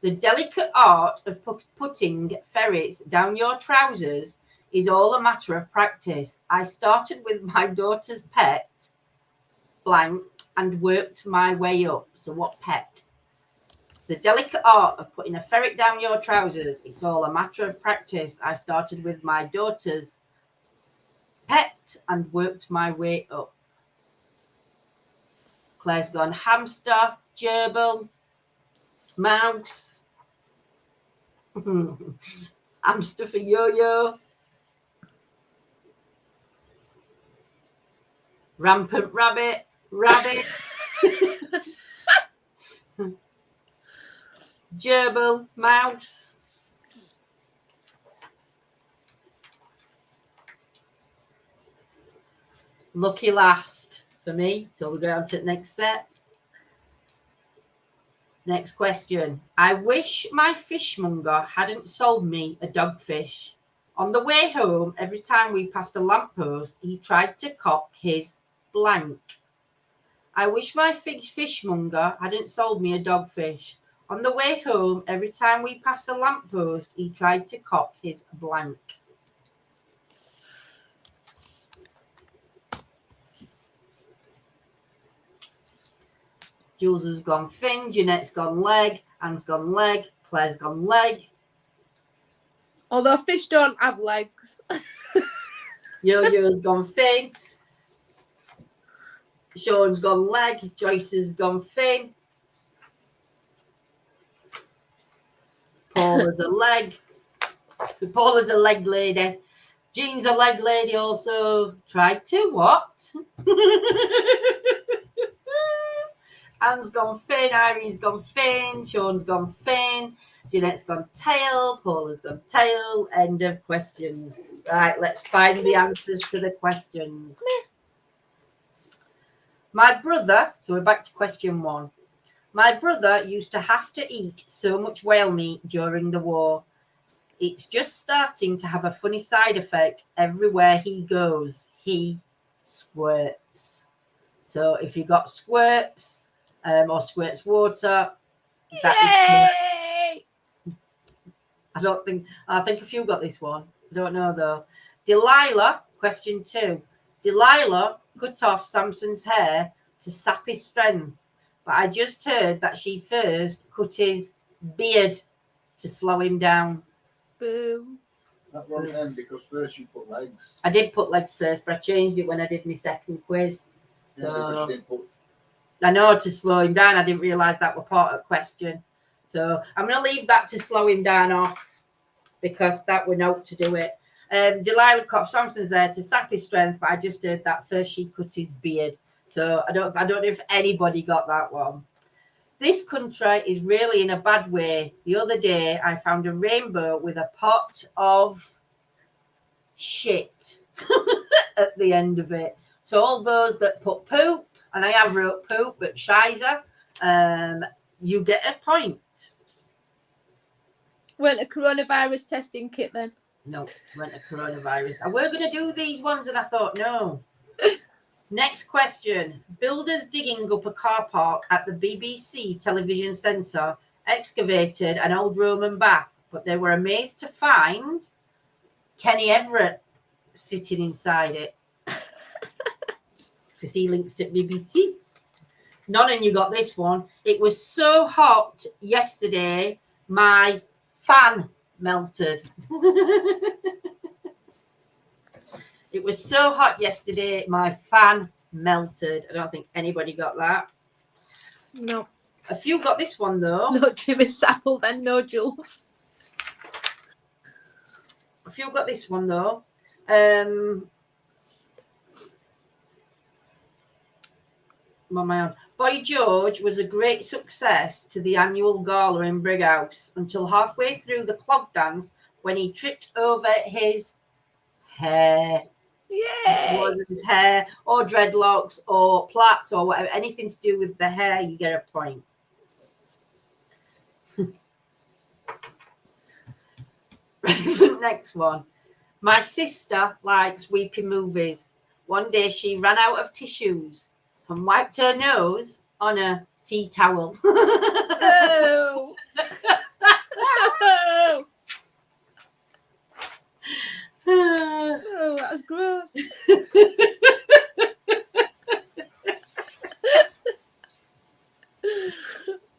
The delicate art of putting ferrets down your trousers is all a matter of practice. I started with my daughter's pet, blank, and worked my way up. So what pet? The delicate art of putting a ferret down your trousers, it's all a matter of practice. I started with my daughter's pet and worked my way up. Claire's gone hamster, gerbil, mouse, hamster for yo-yo, rampant rabbit, rabbit, gerbil, mouse. Lucky last for me. So we'll go on to the next set. Next question. I wish my fishmonger hadn't sold me a dogfish. On the way home, every time we passed a lamppost, he tried to cock his blank. I wish my fishmonger hadn't sold me a dogfish. On the way home, every time we passed a lamppost, he tried to cock his blank. Jules has gone fin, Jeanette's gone leg, Anne's gone leg, Claire's gone leg. Although fish don't have legs. Yo-Yo's gone fin. Sean's gone leg, Joyce has gone fin. Paula's a leg. So Paula's a leg lady. Jean's a leg lady also. Tried to what? Anne's gone fin, Irene's gone fin, Sean's gone fin, Jeanette's gone tail, Paula's gone tail. End of questions. Right, let's find the answers to the questions. My brother, so we're back to question 1. My brother used to have to eat so much whale meat during the war. It's just starting to have a funny side effect everywhere he goes. He squirts. So if you got squirts, or squirts water. Yay! I think a few got this one. I don't know though. Delilah, question 2. Delilah cut off Samson's hair to sap his strength, but I just heard that she first cut his beard to slow him down. Boo. That won't end because first you put legs. I did put legs first, but I changed it when I did my second quiz. Yeah, because So you didn't put. I know, to slow him down. I didn't realise that were part of the question. So I'm going to leave that to slow him down off because that would know to do it. Delilah cut off Samson's there to sap his strength, but I just heard that first she cut his beard. So I don't know if anybody got that one. This country is really in a bad way. The other day I found a rainbow with a pot of shit at the end of it. So all those that put poop, and I have wrote poop, but shizer, you get a point. Weren't a coronavirus testing kit then? No, went a coronavirus. And we're going to do these ones, and I thought, no. Next question. Builders digging up a car park at the BBC television centre excavated an old Roman bath, but they were amazed to find Kenny Everett sitting inside it. Because he links to BBC. None of you got this one. It was so hot yesterday, my fan melted. It was so hot yesterday, my fan melted. I don't think anybody got that. No. A few got this one, though. No Jimmy Savile then, no Jules. A few got this one, though. What am I on? Boy George was a great success to the annual gala in Brighouse until halfway through the clog dance when he tripped over his hair. Yay! Was his hair or dreadlocks or plaits or whatever, anything to do with the hair, you get a point. Ready for the next one. My sister likes weepy movies. One day she ran out of tissues and wiped her nose on a tea towel. Oh. Oh, that's gross.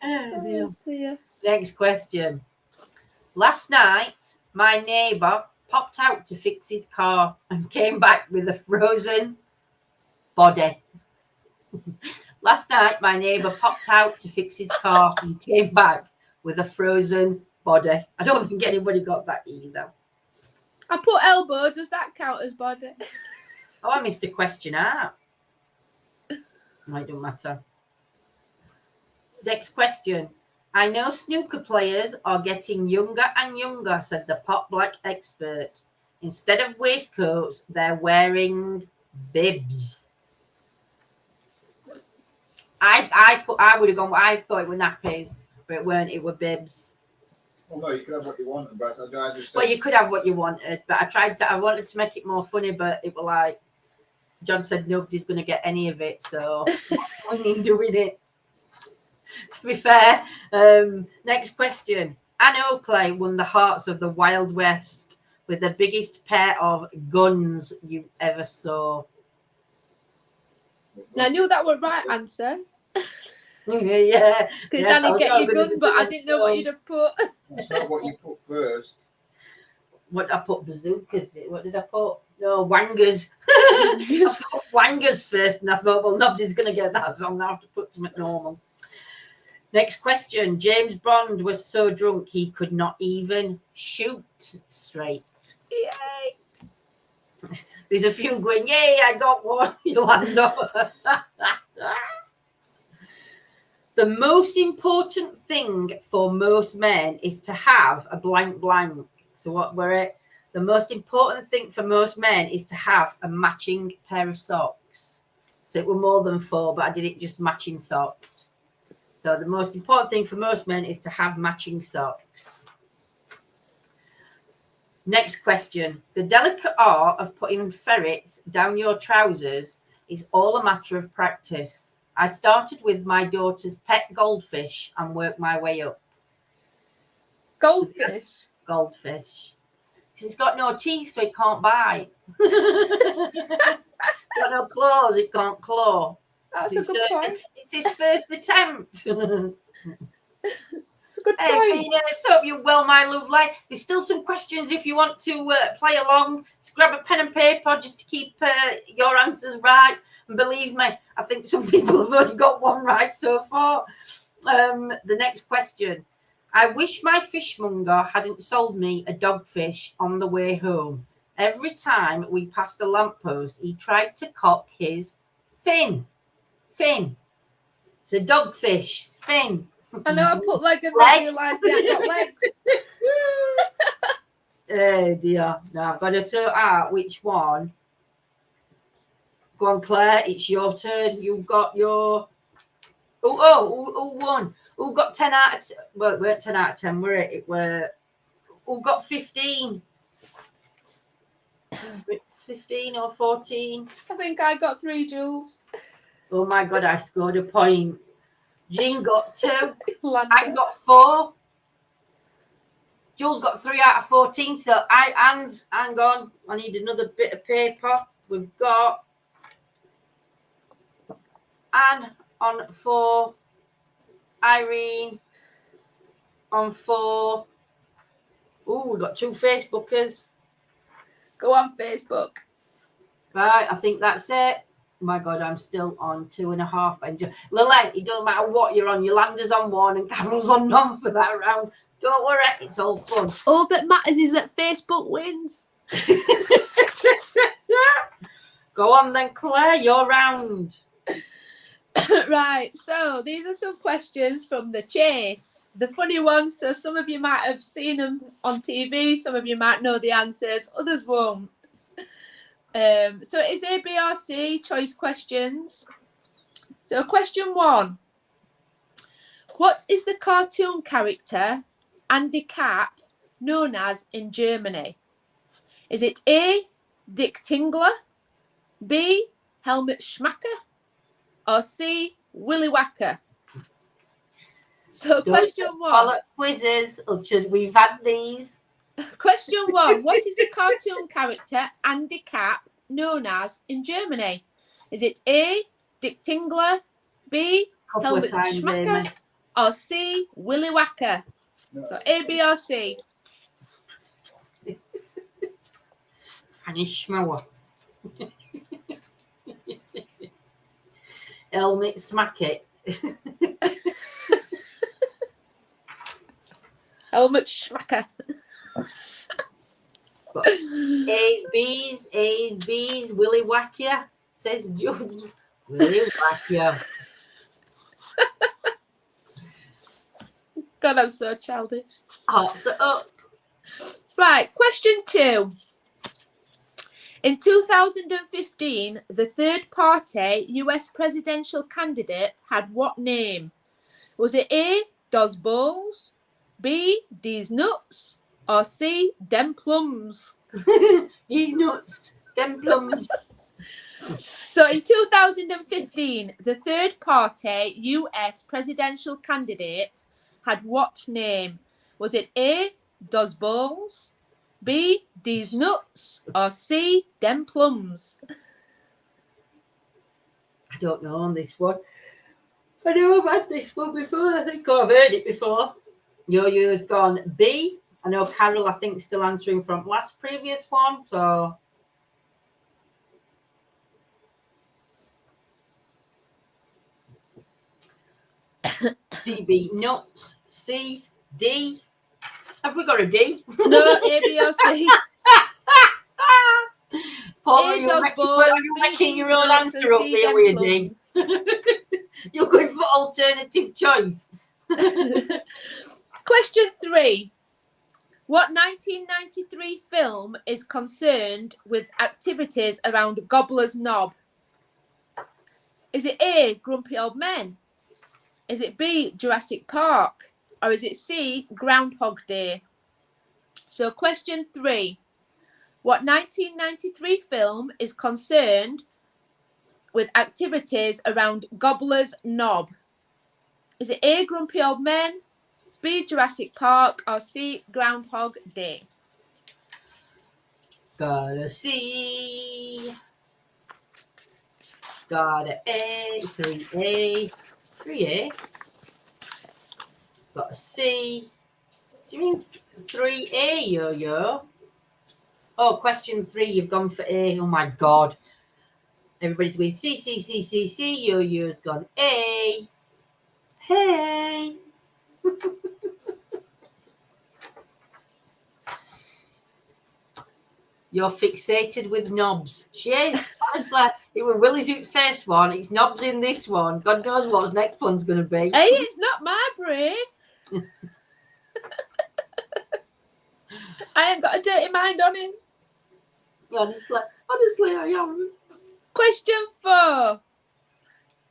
Oh, dear. Next question. Last night, my neighbour popped out to fix his car and came back with a frozen body. Last night, my neighbour popped out to fix his car and came back with a frozen body. I don't think anybody got that either. I put elbow. Does that count as body? Oh, I missed a question out. No, it don't matter. Next question. I know snooker players are getting younger and younger, said the pot black expert. Instead of waistcoats, they're wearing bibs. I would have gone. I thought it were nappies, but it weren't. It were bibs. Well, no, you could have what you wanted, but I just said... Well, you could have what you wanted, but I wanted to make it more funny, but it was like John said, nobody's going to get any of it, so I'm doing it. To be fair, next question. Anne Oakley won the hearts of the Wild West with the biggest pair of guns you ever saw. Now, I knew that was right answer. Yeah. Because Annie get your gun, but I didn't know what you'd have put. It's not what you put first. What did I put? Bazookas? What did I put? No, wangers. I put wangers first, and I thought, well, nobody's going to get that, so I'm going to have to put something normal. Next question. James Bond was so drunk he could not even shoot straight. Yay! There's a few going, yay, I got one, Yolanda. The most important thing for most men is to have a blank blank. So what were it? The most important thing for most men is to have a matching pair of socks. So it were more than 4, but I did it just matching socks. So the most important thing for most men is to have matching socks. Next question. The delicate art of putting ferrets down your trousers is all a matter of practice. I started with my daughter's pet goldfish and worked my way up. Goldfish? Goldfish. Because it's got no teeth, so it can't bite. Got no claws, it can't claw. That's a good point. It's his first attempt. It's a good Hey, point. Venus, hope you're well, my lovely. There's still some questions if you want to play along. Just grab a pen and paper just to keep your answers right. And believe me, I think some people have only got one right so far. The next question. I wish my fishmonger hadn't sold me a dogfish on the way home. Every time we passed a lamppost, he tried to cock his fin. Fin. It's a dogfish. Fin. I know I put leg and then realised they hadn't got legs. Oh dear. Now I've got to sort out which one. Go on, Claire. It's your turn. You've got your... who won? Who got 10 out of 10? Well, it weren't 10 out of 10, were it? It were Who got 15? 15 or 14? I think I got 3, Jules. Oh my God, I scored a point. Jean got 2. Landa. I got 4. Jules got 3 out of 14. So hang on. I need another bit of paper. We've got Anne on 4. Irene on 4. Oh, we've got 2 Facebookers. Go on Facebook. Right, I think that's it. Oh my God, I'm still on 2.5. Lily, it doesn't matter what you're on. Yolanda's on 1 and Carol's on none for that round. Don't worry, it's all fun. All that matters is that Facebook wins. Go on then, Claire, your round. Right, so these are some questions from the chase. The funny ones, so some of you might have seen them on TV, some of you might know the answers, others won't. So it's A, B, or C, choice questions. So question 1. What is the cartoon character Andy Cap known as in Germany? Is it A, Dick Tingler, B, Helmut Schmacker, or C, Willy Wacker? So question 1. Follow quizzes, or should we've had these? Question 1. What is the cartoon character Andy Cap known as in Germany? Is it A, Dick Tingler, B, Helmut Schmacker, or C, Willy Wacker? No. So A, B, or C? Fanny Schmower. Helmet Smacket. Helmut Schmacker. A's, B's, Willy Wacker. Says Julie. Willy Wacker. God, I'm so childish. Hearts are up. Right, question 2. In 2015, the third-party US presidential candidate had what name? Was it A, Does Balls, B, D's Nuts, or C, Dem Plums? These nuts. Them plums. So in 2015, the third-party US presidential candidate had what name? Was it A, Does Balls, B, D's Nuts, or C, Dem Plums? I don't know on this one. I know I've had this one before. I think I've heard it before. Yo-Yo's gone B. I know Carol, I think, still answering from previous one. So B, B, nuts. C, D. Have we got a D? No, A, B, or C. Paul, A, you're Does making, Balls, you're B, making D's your own Nuts, answer and up C, there Dem with you, D. Plums. You're going for alternative choice. Question 3. What 1993 film is concerned with activities around Gobbler's Knob? Is it A, Grumpy Old Men? Is it B, Jurassic Park? Or is it C, Groundhog Day? So question 3. What 1993 film is concerned with activities around Gobbler's Knob? Is it A, Grumpy Old Men, B, Jurassic Park, or C, Groundhog Day? Gotta see. Gotta A. 3A. 3A. Got a C. Do you mean 3A, Yo-Yo? Oh, question 3. You've gone for A. Oh, my God. Everybody's going C, C, C, C, C. Yo-Yo's gone A. Hey. You're fixated with knobs. She is. Honestly, it was Willie's first one. It's knobs in this one. God knows what his next one's going to be. Hey, it's not my brain. I ain't got a dirty mind on it. Honestly, I am. Question 4.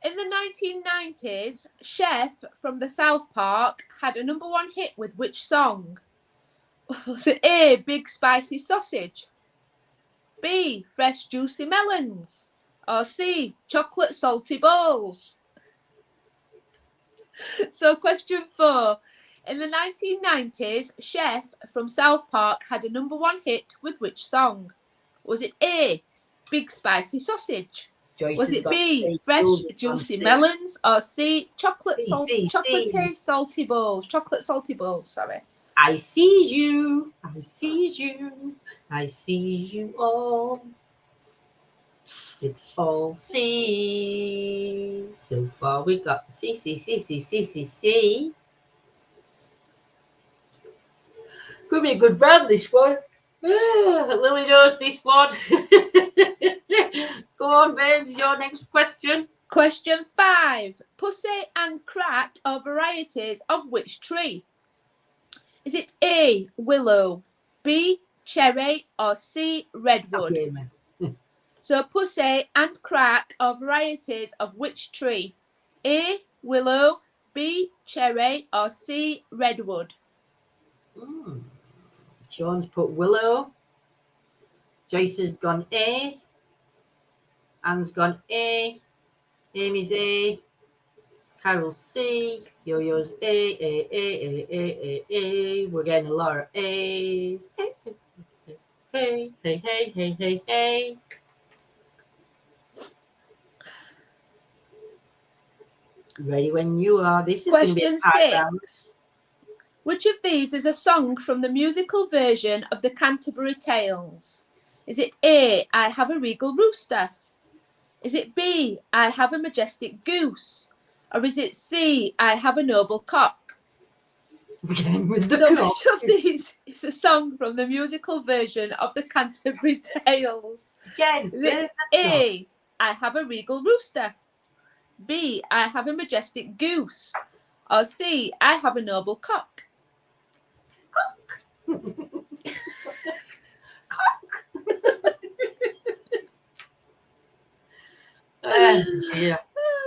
In the 1990s, Chef from the South Park had a #1 hit with which song? Was it A, big spicy sausage? B, fresh juicy melons? Or C, chocolate salty balls? So question 4. In the 1990s, Chef from South Park had a #1 hit with which song? Was it A, big spicy sausage? Joyce Was has it got B, C. fresh Jules is on juicy C. melons? Or C, chocolate C. salty balls? Chocolate salty balls, sorry. I sees you. I sees you. I sees you all. It's all C's. So far we got C, C, C, C, C, C, C. Could be a good round, this one. Lily knows this one. Go on, babes, your next question. Question 5. Pussy and crack are varieties of which tree? Is it A, willow, B, cherry, or C, redwood? Okay, man. So pussy and crack are varieties of which tree? A, willow, B, cherry, or C, redwood? Sean's put willow. Joyce has gone A. Anne's gone A. Amy's A. Carol C. Yo-Yo's A. We're getting a lot of A's. Hey. Ready when you are. This is going to be a Question hard round. 6. Which of these is a song from the musical version of the Canterbury Tales? Is it A, I have a regal rooster? Is it B, I have a majestic goose? Or is it C, I have a noble cock? Again with the So cock. which of these is a song from the musical version of the Canterbury Tales? Again, Is it A, I have a regal rooster? B, I have a majestic goose? Or C, I have a noble cock? Yeah.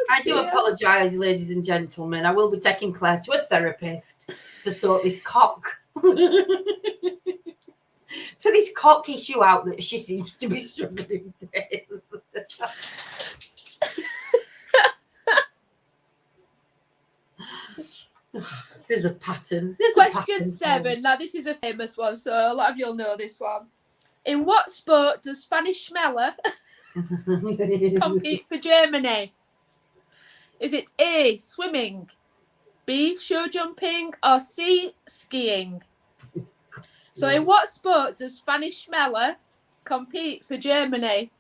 I do apologise, ladies and gentlemen. I will be taking Claire to a therapist to sort this cock. To this cock issue out that she seems to be struggling with. There's a pattern. Question 7. Now, this is a famous one, so a lot of you'll know this one. In what sport does Spanish Schmeller compete for Germany? Is it A, swimming, B, show jumping, or C, skiing? So in what sport does Spanish Schmeller compete for Germany?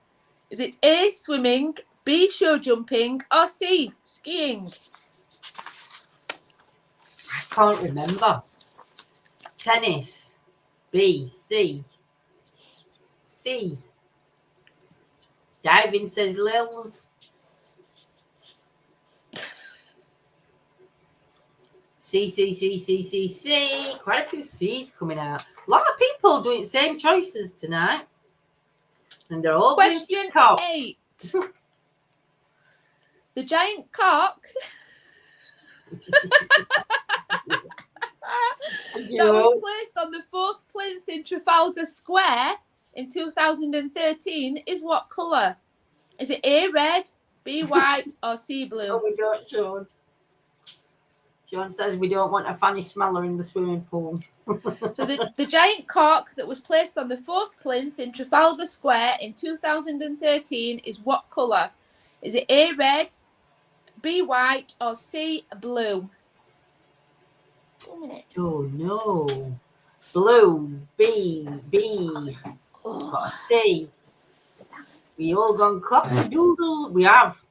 Is it A, swimming, B, show jumping, or C, skiing? I can't remember. Tennis. B. C. C. Diving, says Lils. C. Quite a few C's coming out. A lot of people doing the same choices tonight. And they're all Question doing 8. The giant cock that was placed on the 4th plinth in Trafalgar Square in 2013 is what colour? Is it A, red, B, white, or C, blue? Oh, we don't, Sean. Sean says we don't want a Fanny Smeller in the swimming pool. So the giant cock that was placed on the 4th plinth in Trafalgar Square in 2013 is what colour? Is it A, red, B, white, or C, blue? 2 minutes. Oh no. Blue. B. Got a C. We all gone cock-a-doodle. We have.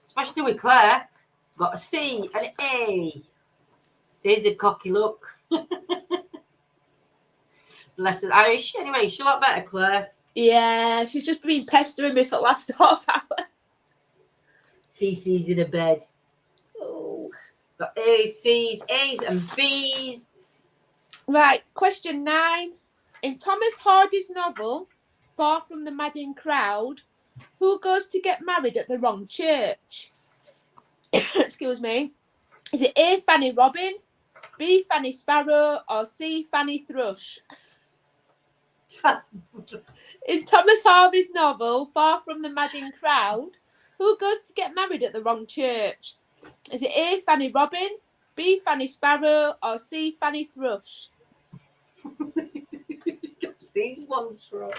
Especially with Claire. Got a C and an A. There's a cocky look. Bless her. Irish. Anyway, she's a lot better, Claire. Yeah, she's just been pestering me for the last half hour. Fifi's in a bed. Oh. Got A's, C's, A's and B's. Right, question 9. In Thomas Hardy's novel, Far from the Madding Crowd, who goes to get married at the wrong church? Excuse me. Is it A, Fanny Robin, B. Fanny Sparrow, or C. Fanny Thrush? In Thomas Harvey's novel, Far from the Madding Crowd, who goes to get married at the wrong church? Is it A. Fanny Robin, B. Fanny Sparrow, or C. Fanny Thrush? These ones from.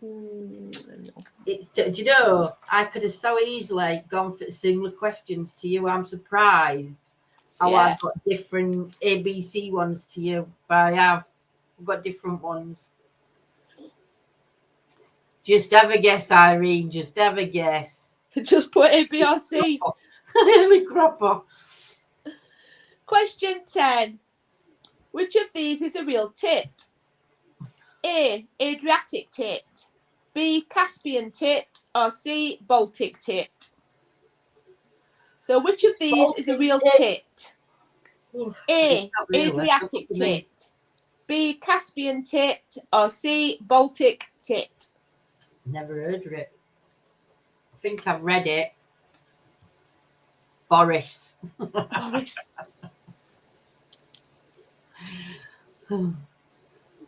Do you know, I could have so easily gone for similar questions to you. I'm surprised how I've got different ABC ones to you, but I've got different ones. Just have a guess, Irene. Just have a guess. Just put A, B, or C. Every cropper. Question 10. Which of these is a real tit? A. Adriatic tit, B. Caspian tit, or C. Baltic tit? So which of these is a real tit? A. Adriatic tit, B. Caspian tit, or C. Baltic tit? Never heard of it. I think I've read it. Boris. Boris.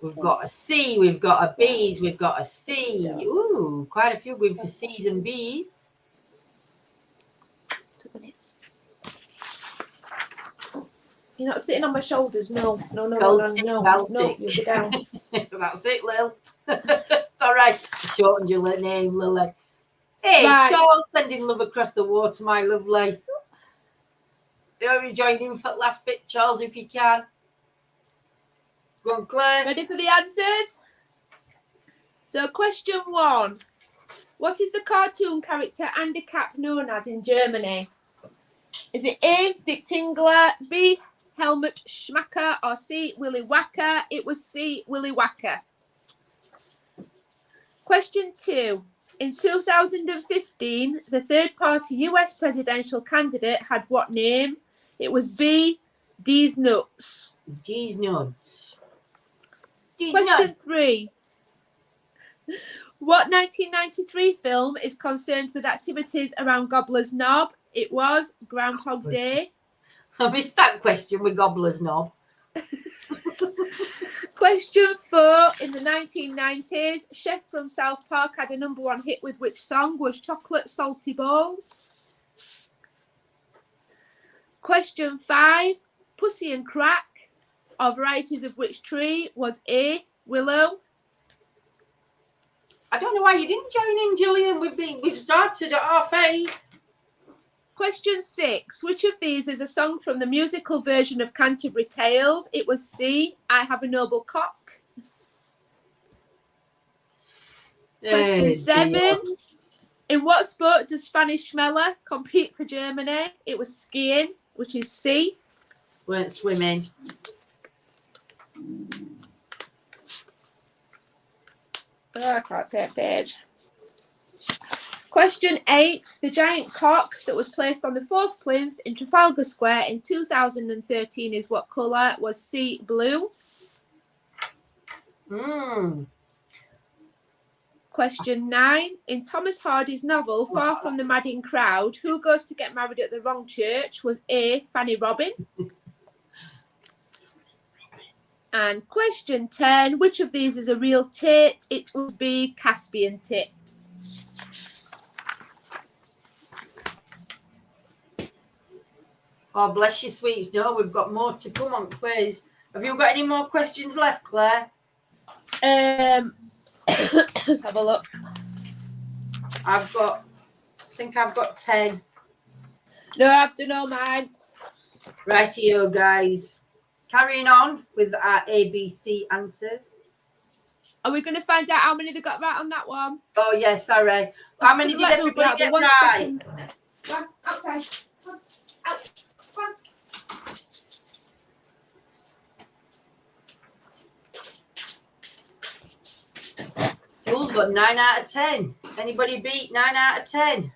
We've got a C, we've got a B, we've got a C. Ooh, quite a few going for C's and B's. 2 minutes. You're not sitting on my shoulders. No, you'll be down. That's it, Lil. It's all right. Shortened your name, Lily. Hey, Right. Charles, sending love across the water, my lovely. You're joining for the last bit, Charles, if you can. Go on, Claire. Ready for the answers? So question 1. What is the cartoon character Andy Capp known as in Germany? Is it A. Dick Tingler, B. Helmut Schmacker, or C. Willy Wacker? It was C. Willy Wacker. Question 2. In 2015, the third-party US presidential candidate had what name? It was B. D's Nuts. D's Nuts. Question 3. What 1993 film is concerned with activities around Gobbler's Knob? It was Groundhog Day. I missed that question with Gobbler's Knob. Question 4. In the 1990s, Chef from South Park had a #1 hit with which song? Was Chocolate Salty Balls? Question 5. Pussy and Crack, or varieties of which tree? Was A. Willow. I don't know why you didn't join in, Julian. We've started at 8:30. Question 6. Which of these is a song from the musical version of Canterbury Tales? It was C. I Have a Noble Cock. Question 7. In what sport does Spanish Schmeller compete for Germany? It was skiing, which is C. Weren't swimming. Oh, I can't take page. Question 8. The giant cock that was placed on the 4th plinth in Trafalgar Square in 2013 is what colour? Was C. Blue. Question 9. In Thomas Hardy's novel, Far from the Madding Crowd, who goes to get married at the wrong church? Was A. Fanny Robin. And question 10. Which of these is a real tit? It would be Caspian tit. Oh, bless you, sweets. No, we've got more to come on quiz. Have you got any more questions left, Claire? Let's have a look. I think I've got 10. No, I have to know mine. Rightio, guys. Carrying on with our ABC answers. Are we going to find out how many they got right on that one? Oh, yes, sorry. How many did everybody get right? Go on, outside. Go on, out. Go on. Jules got 9 out of 10. Anybody beat 9 out of 10?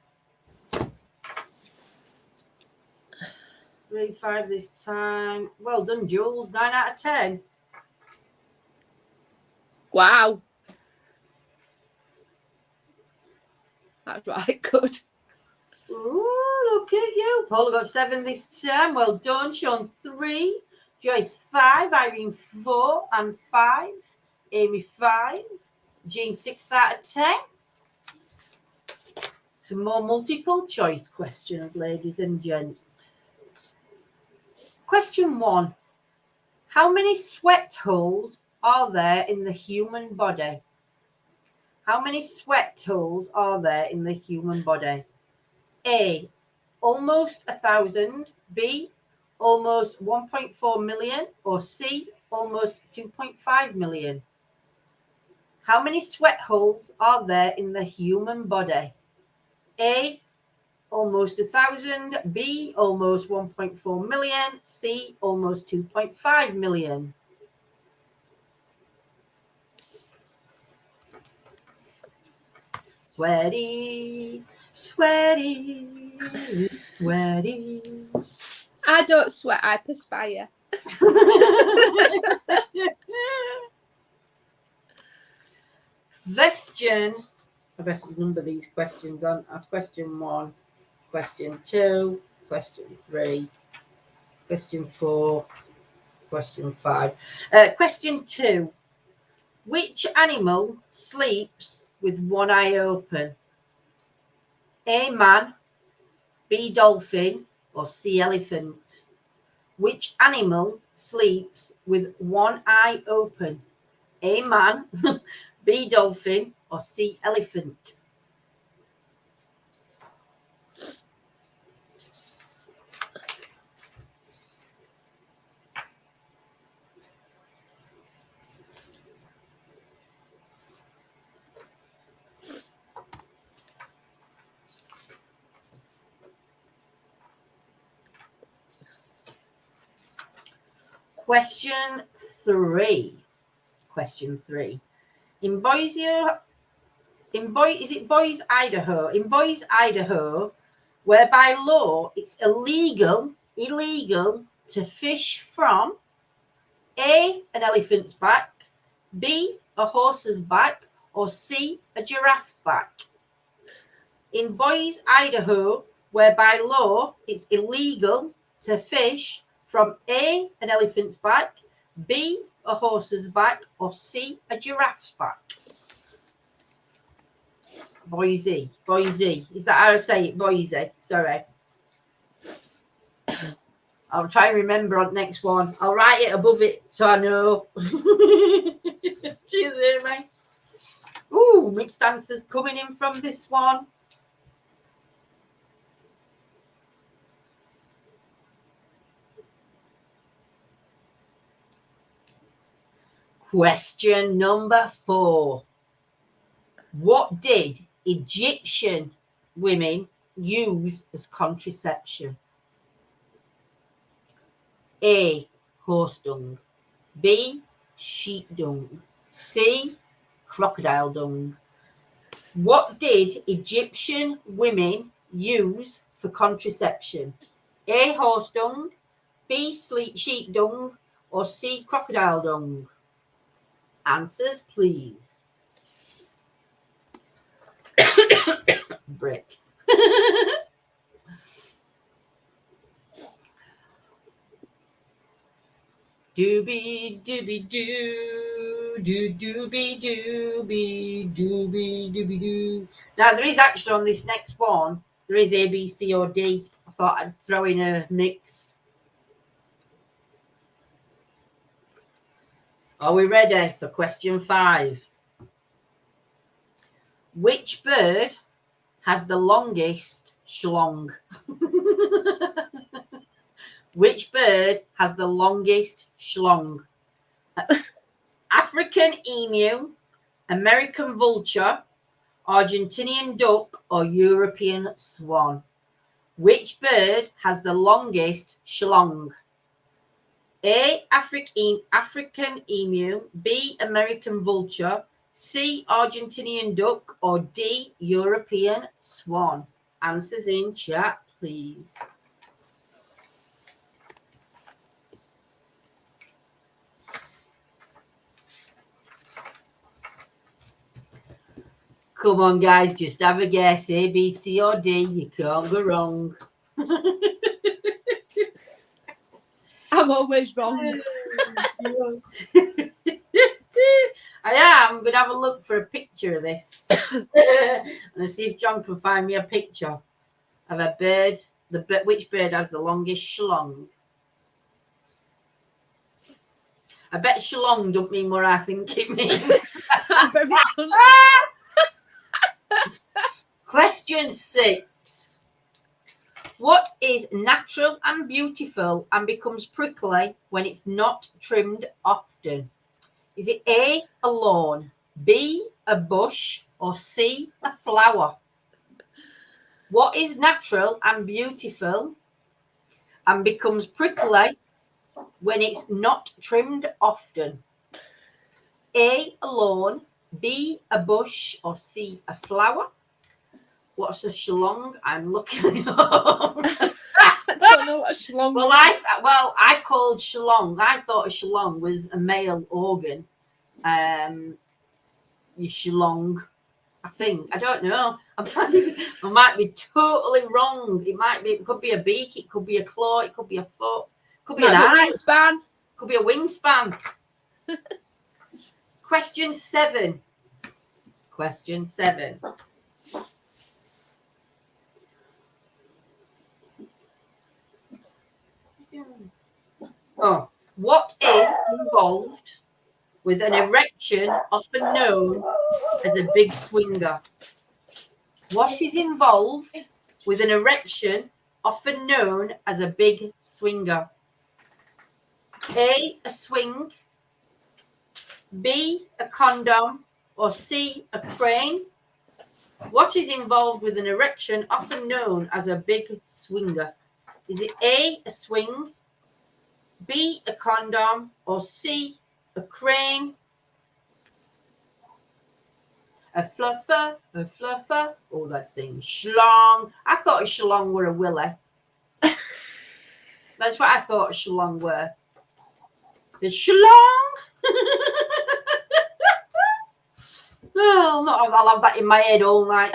3-5 this time. Well done, Jules. 9 out of 10. Wow. That's right, good. Ooh, look at you. Paula got 7 this time. Well done. Sean 3. Joyce 5. Irene 4 and 5. Amy 5. Jean 6 out of 10. Some more multiple choice questions, ladies and gents. Question 1. How many sweat holes are there in the human body? How many sweat holes are there in the human body? A, almost 1,000. B, almost 1.4 million. Or C, almost 2.5 million. How many sweat holes are there in the human body? A, almost 1,000. B, almost 1.4 million. C, almost 2.5 million. Sweaty, sweaty, sweaty. I don't sweat, I perspire. Question. I best number these questions on. Question 1, question 2, question 3, question 4, question 5. Question 2. Which animal sleeps with one eye open? A, man. B, dolphin. Or C, elephant. Which animal sleeps with one eye open? A, man. B, dolphin. Or C, elephant. Question 3. Question 3. In Boise, Idaho? In Boise, Idaho, where by law it's illegal to fish from A, an elephant's back, B, a horse's back, or C, a giraffe's back. In Boise, Idaho, where by law it's illegal to fish from A, an elephant's back, B, a horse's back, or C, a giraffe's back. Boise. Is that how I say it? Boise. Sorry. I'll try and remember on the next one. I'll write it above it so I know. Cheers, Amy. Ooh, mixed answers coming in from this one. Question number 4. What did Egyptian women use as contraception? A, horse dung. B, sheep dung. C, crocodile dung. What did Egyptian women use for contraception? A, horse dung. B, sheep dung. Or C, crocodile dung. Answers, please. Brick. Doobie doobie doo, doobie doobie doobie doobie doo. Now there is actually on this next one, there is A, B, C, or D. I thought I'd throw in a mix. Are we ready for question 5? Which bird has the longest schlong? Which bird has the longest schlong? African emu, American vulture, Argentinian duck, or European swan? Which bird has the longest schlong? A, African emu, B, American vulture, C, Argentinian duck, or D, European swan? Answers in chat, please. Come on, guys, just have a guess. A, B, C, or D. You can't go wrong. I'm always wrong. I am. I'm going to have a look for a picture of this. And see if John can find me a picture of a bird. Which bird has the longest shlong? I bet shlong don't mean what I think it means. I'm very done. Question 6. What is natural and beautiful and becomes prickly when it's not trimmed often? Is it A, a lawn, B, a bush, or C, a flower? What is natural and beautiful and becomes prickly when it's not trimmed often? A, a lawn, B, a bush, or C, a flower? What's a shlong? I'm looking it up. I don't know what a shlong Well, I called shlong. I thought a shlong was a male organ. You shlong. I think. I don't know. I might be totally wrong. It could be a beak, it could be a claw, it could be a foot, it could be an eye, wingspan. could be a wingspan. Question 7. Oh, what is involved with an erection often known as a big swinger? What is involved with an erection often known as a big swinger? A, a swing, B, a condom, or C, a crane? What is involved with an erection often known as a big swinger? Is it A, a swing, B, a condom, or C, a crane? A fluffer. Oh, that thing. Shlong. I thought a shlong were a willy. That's what I thought a shlong were. The shlong. Oh, I'll have that in my head all night.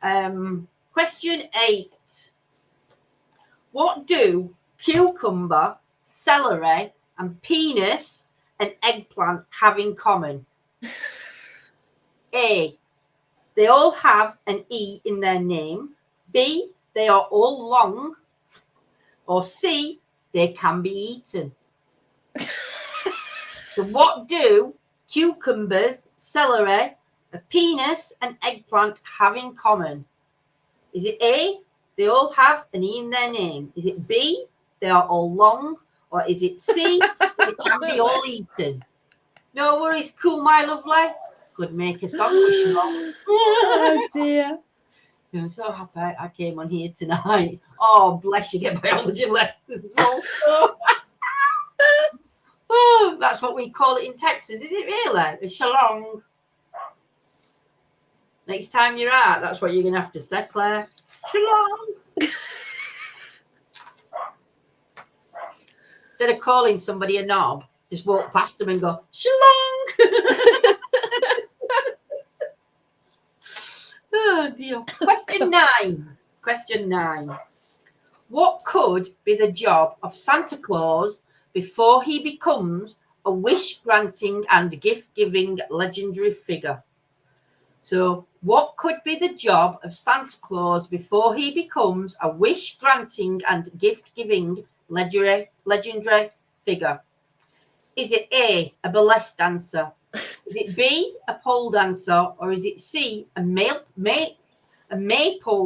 Shlong. Question 8. What do cucumber, celery, and penis and eggplant have in common? A, they all have an E in their name. B, they are all long. Or C, they can be eaten. So what do cucumbers, celery, a penis, and eggplant have in common? Is it A, they all have an E in their name? Is it B, they are all long? Or is it C, they can be all eaten? No worries, cool, my lovely. Could make a song for Shalom. Oh dear. I'm so happy I came on here tonight. Oh, bless you, get biology lessons also. Oh, that's what we call it in Texas, is it really? The Shalom. Next time you're out, that's what you're going to have to say, Claire. Shalom. Instead of calling somebody a knob, just walk past them and go, Shalom. Oh, dear. Question 9. What could be the job of Santa Claus before he becomes a wish-granting and gift-giving legendary figure? So, what could be the job of Santa Claus before he becomes a wish-granting and gift-giving legendary figure? Is it A, a burlesque dancer? Is it B, a pole dancer? Or is it C, a maypole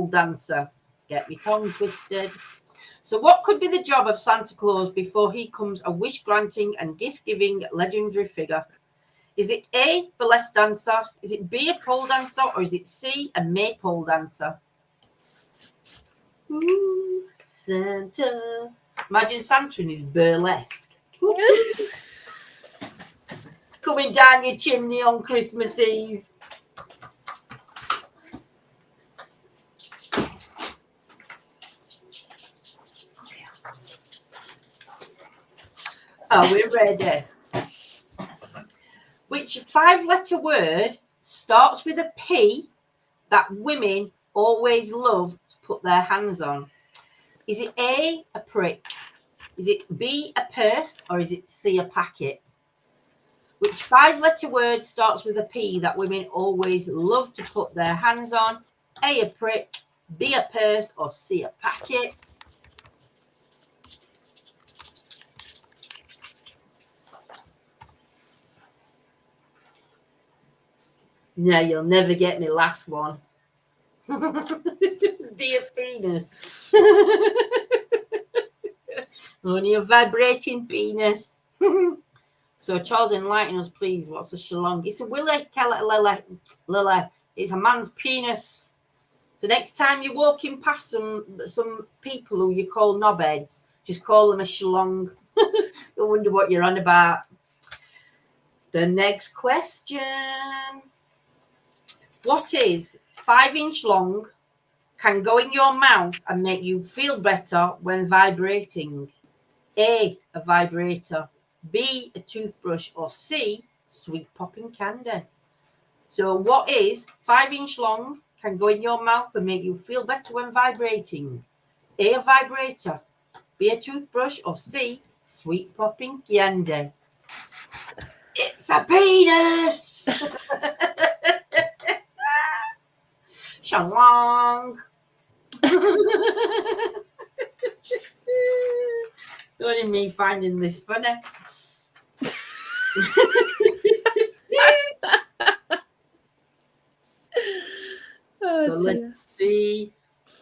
dancer? Get your tongue twisted. So what could be the job of Santa Claus before he becomes a wish-granting and gift-giving legendary figure? Is it A, burlesque dancer? Is it B, a pole dancer? Or is it C, a maypole dancer? Ooh, Santa. Imagine Santa in his burlesque. Coming down your chimney on Christmas Eve. Are we ready? Which 5-letter word starts with a P that women always love to put their hands on? Is it A, a prick? Is it B, a purse? Or is it C, a packet? Which 5-letter word starts with a P that women always love to put their hands on? A, a prick, B, a purse, or C, a packet? No, you'll never get me last one. Dear penis. Only a vibrating penis. So Charles, enlighten us, please. What's a shalom? It's a willy, lily. It's a man's penis. So next time you're walking past some people who you call knobheads, just call them a shalom. They'll wonder what you're on about. The next question. What is 5-inch long, can go in your mouth and make you feel better when vibrating? A, a vibrator. B, a toothbrush. Or C, sweet popping candy. So what is 5-inch long, can go in your mouth and make you feel better when vibrating? A, a vibrator. B, a toothbrush. Or C, sweet popping candy. It's a penis. Shalom. Only me finding this funny. So let's see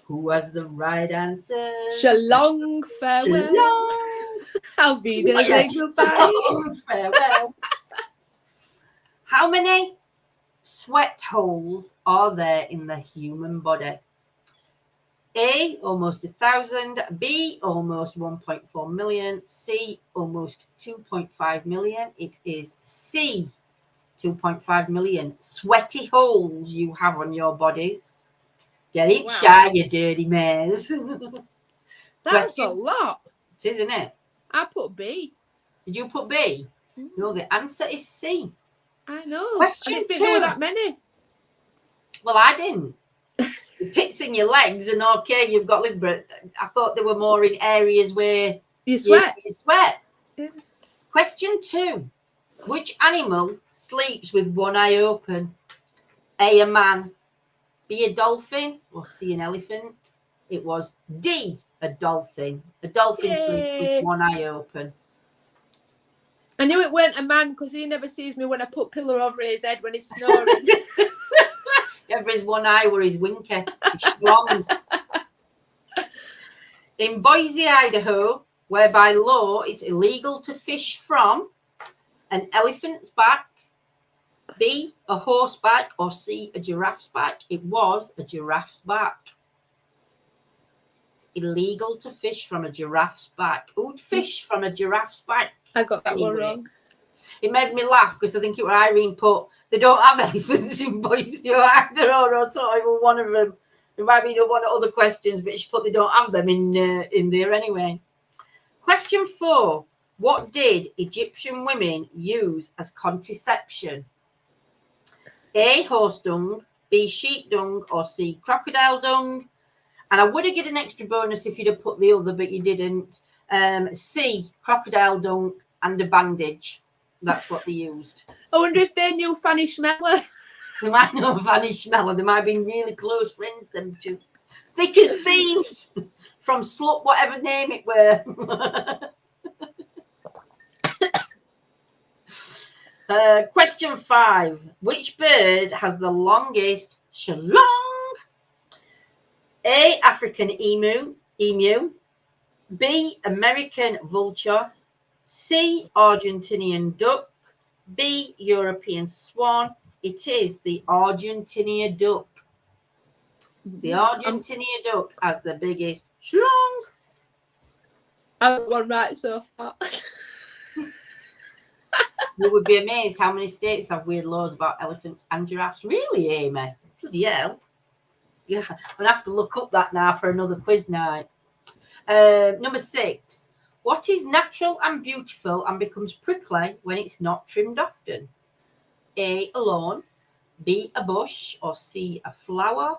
who has the right answer. Shalom, farewell. Shalom. I'll be there. Say goodbye. Shalom, farewell. How many sweat holes are there in the human body? A, almost 1,000. B, almost 1.4 million. C, almost 2.5 million. It is C, 2.5 million sweaty holes you have on your bodies. Get it shy, you dirty mares. That's a lot. It is, isn't it? I put B. Did you put B? No, the answer is C. I know. Question I didn't think 2. there were that many. Well, I didn't. The pits in your legs, and okay, you've got liver. I thought there were more in areas where you sweat. You sweat. Yeah. Question 2. Which animal sleeps with one eye open? A, a man. B, a dolphin. Or C, an elephant. It was D, a dolphin. A dolphin sleeps with one eye open. I knew it weren't a man because he never sees me when I put pillow over his head when he's snoring. Everybody's one eye where he's winking. He's strong. In Boise, Idaho, where by law it's illegal to fish from an elephant's back, B, a horse back, or C, a giraffe's back. It was a giraffe's back. It's illegal to fish from a giraffe's back. Who'd fish from a giraffe's back? I got that one wrong. It made me laugh because I think it was Irene put, they don't have elephants in Boise or Idaho, or so even one of them. It might be one of other questions, but she put they don't have them in there anyway. Question 4. What did Egyptian women use as contraception? A, horse dung, B, sheep dung, or C, crocodile dung. And I would have given an extra bonus if you'd have put the other, but you didn't. C, crocodile dung and a bandage. That's what they used. I wonder if they knew Fanny Schmeller. They might know Fanny Schmeller. They might have been really close friends, them two. Thick as thieves. From Slut, whatever name it were. Question 5. Which bird has the longest shalong? A, African emu. B, American vulture. C, Argentinian duck. B, European swan. It is the Argentinian duck. The Argentinian duck has the biggest shalong. I've got one right so far. You would be amazed how many states have weird laws about elephants and giraffes. Really, Amy? Bloody hell. Yeah, I'm going to have to look up that now for another quiz night. Number 6. What is natural and beautiful and becomes prickly when it's not trimmed often? A, a lawn. B, a bush. Or C, a flower.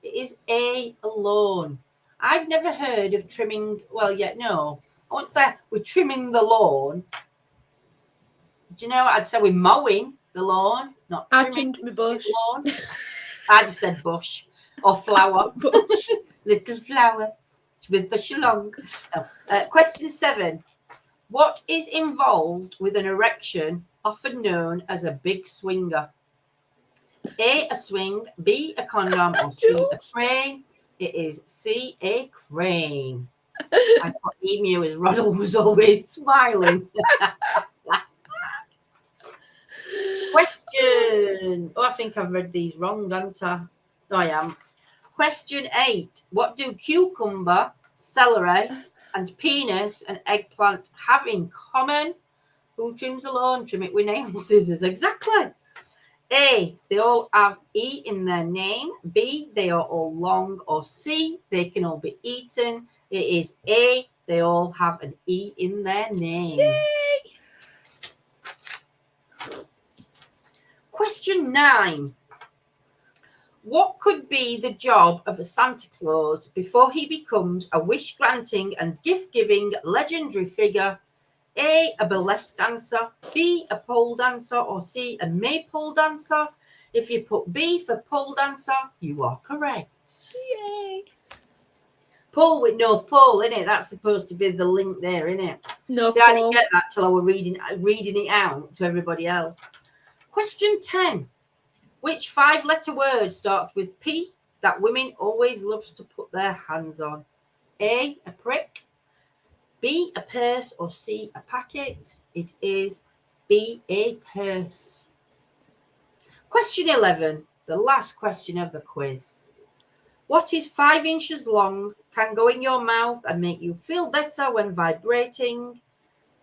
It is A, alone. I've never heard of trimming. Well, yet no. I won't say we're trimming the lawn. Do you know? I'd say we're mowing the lawn, not I trimming trimmed my bush. lawn. I just said bush or flower. Bush. Little flower with the shalom. Question 7. What is involved with an erection, often known as a big swinger? A swing, B, a condom, or C, a Jules. crane? It is C, a crane. I thought emu as Ronald was always smiling. Question. Oh, I think I've read these wrong, haven't I? No, I am. Question 8. What do cucumber, celery, and penis and eggplant have in common? Who trims the lawn? Trim it with nail scissors. Exactly. A, they all have E in their name. B, they are all long. Or C, they can all be eaten. It is A, they all have an E in their name. Yay! Question 9. What could be the job of a Santa Claus before he becomes a wish-granting and gift-giving legendary figure? A, a burlesque dancer, B, a pole dancer, or C, a maypole dancer? If you put B for pole dancer, you are correct. Yay! Pole with North Pole, innit? That's supposed to be the link there, innit? No. See, I didn't get that till I was reading it out to everybody else. Question 10. Which 5-letter word starts with P that women always loves to put their hands on? A, a prick, B, a purse, or C, a packet? It is B, a purse. Question 11, the last question of the quiz. What is 5 inches long, can go in your mouth and make you feel better when vibrating?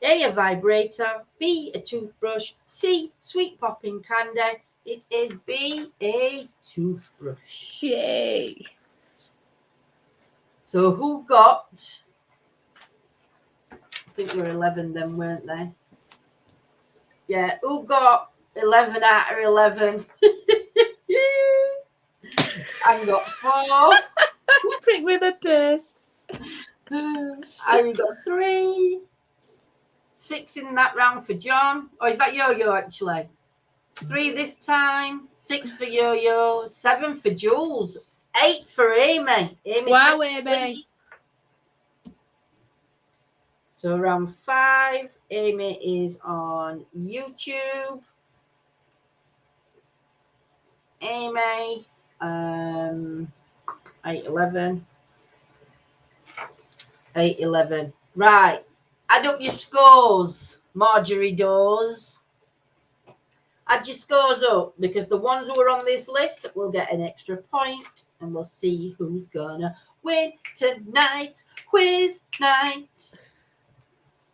A, a vibrator, B, a toothbrush, C, sweet popping candy. It is B, a toothbrush. Yay! So who got... I think they were 11 then, weren't they? Yeah, who got 11 out of 11? I got 4. Prick with a purse. I got 3. 6 in that round for John. Or is that Yo-Yo, actually? 3 this time. 6 for Yo-Yo. 7 for Jules. 8 for Amy. Wow, Amy. So round 5, Amy is on YouTube. Amy, 8-11. 8-11. Right. Add up your scores, Marjorie Dawes. Add your scores up, because the ones who are on this list will get an extra point, and we'll see who's gonna win tonight's quiz night.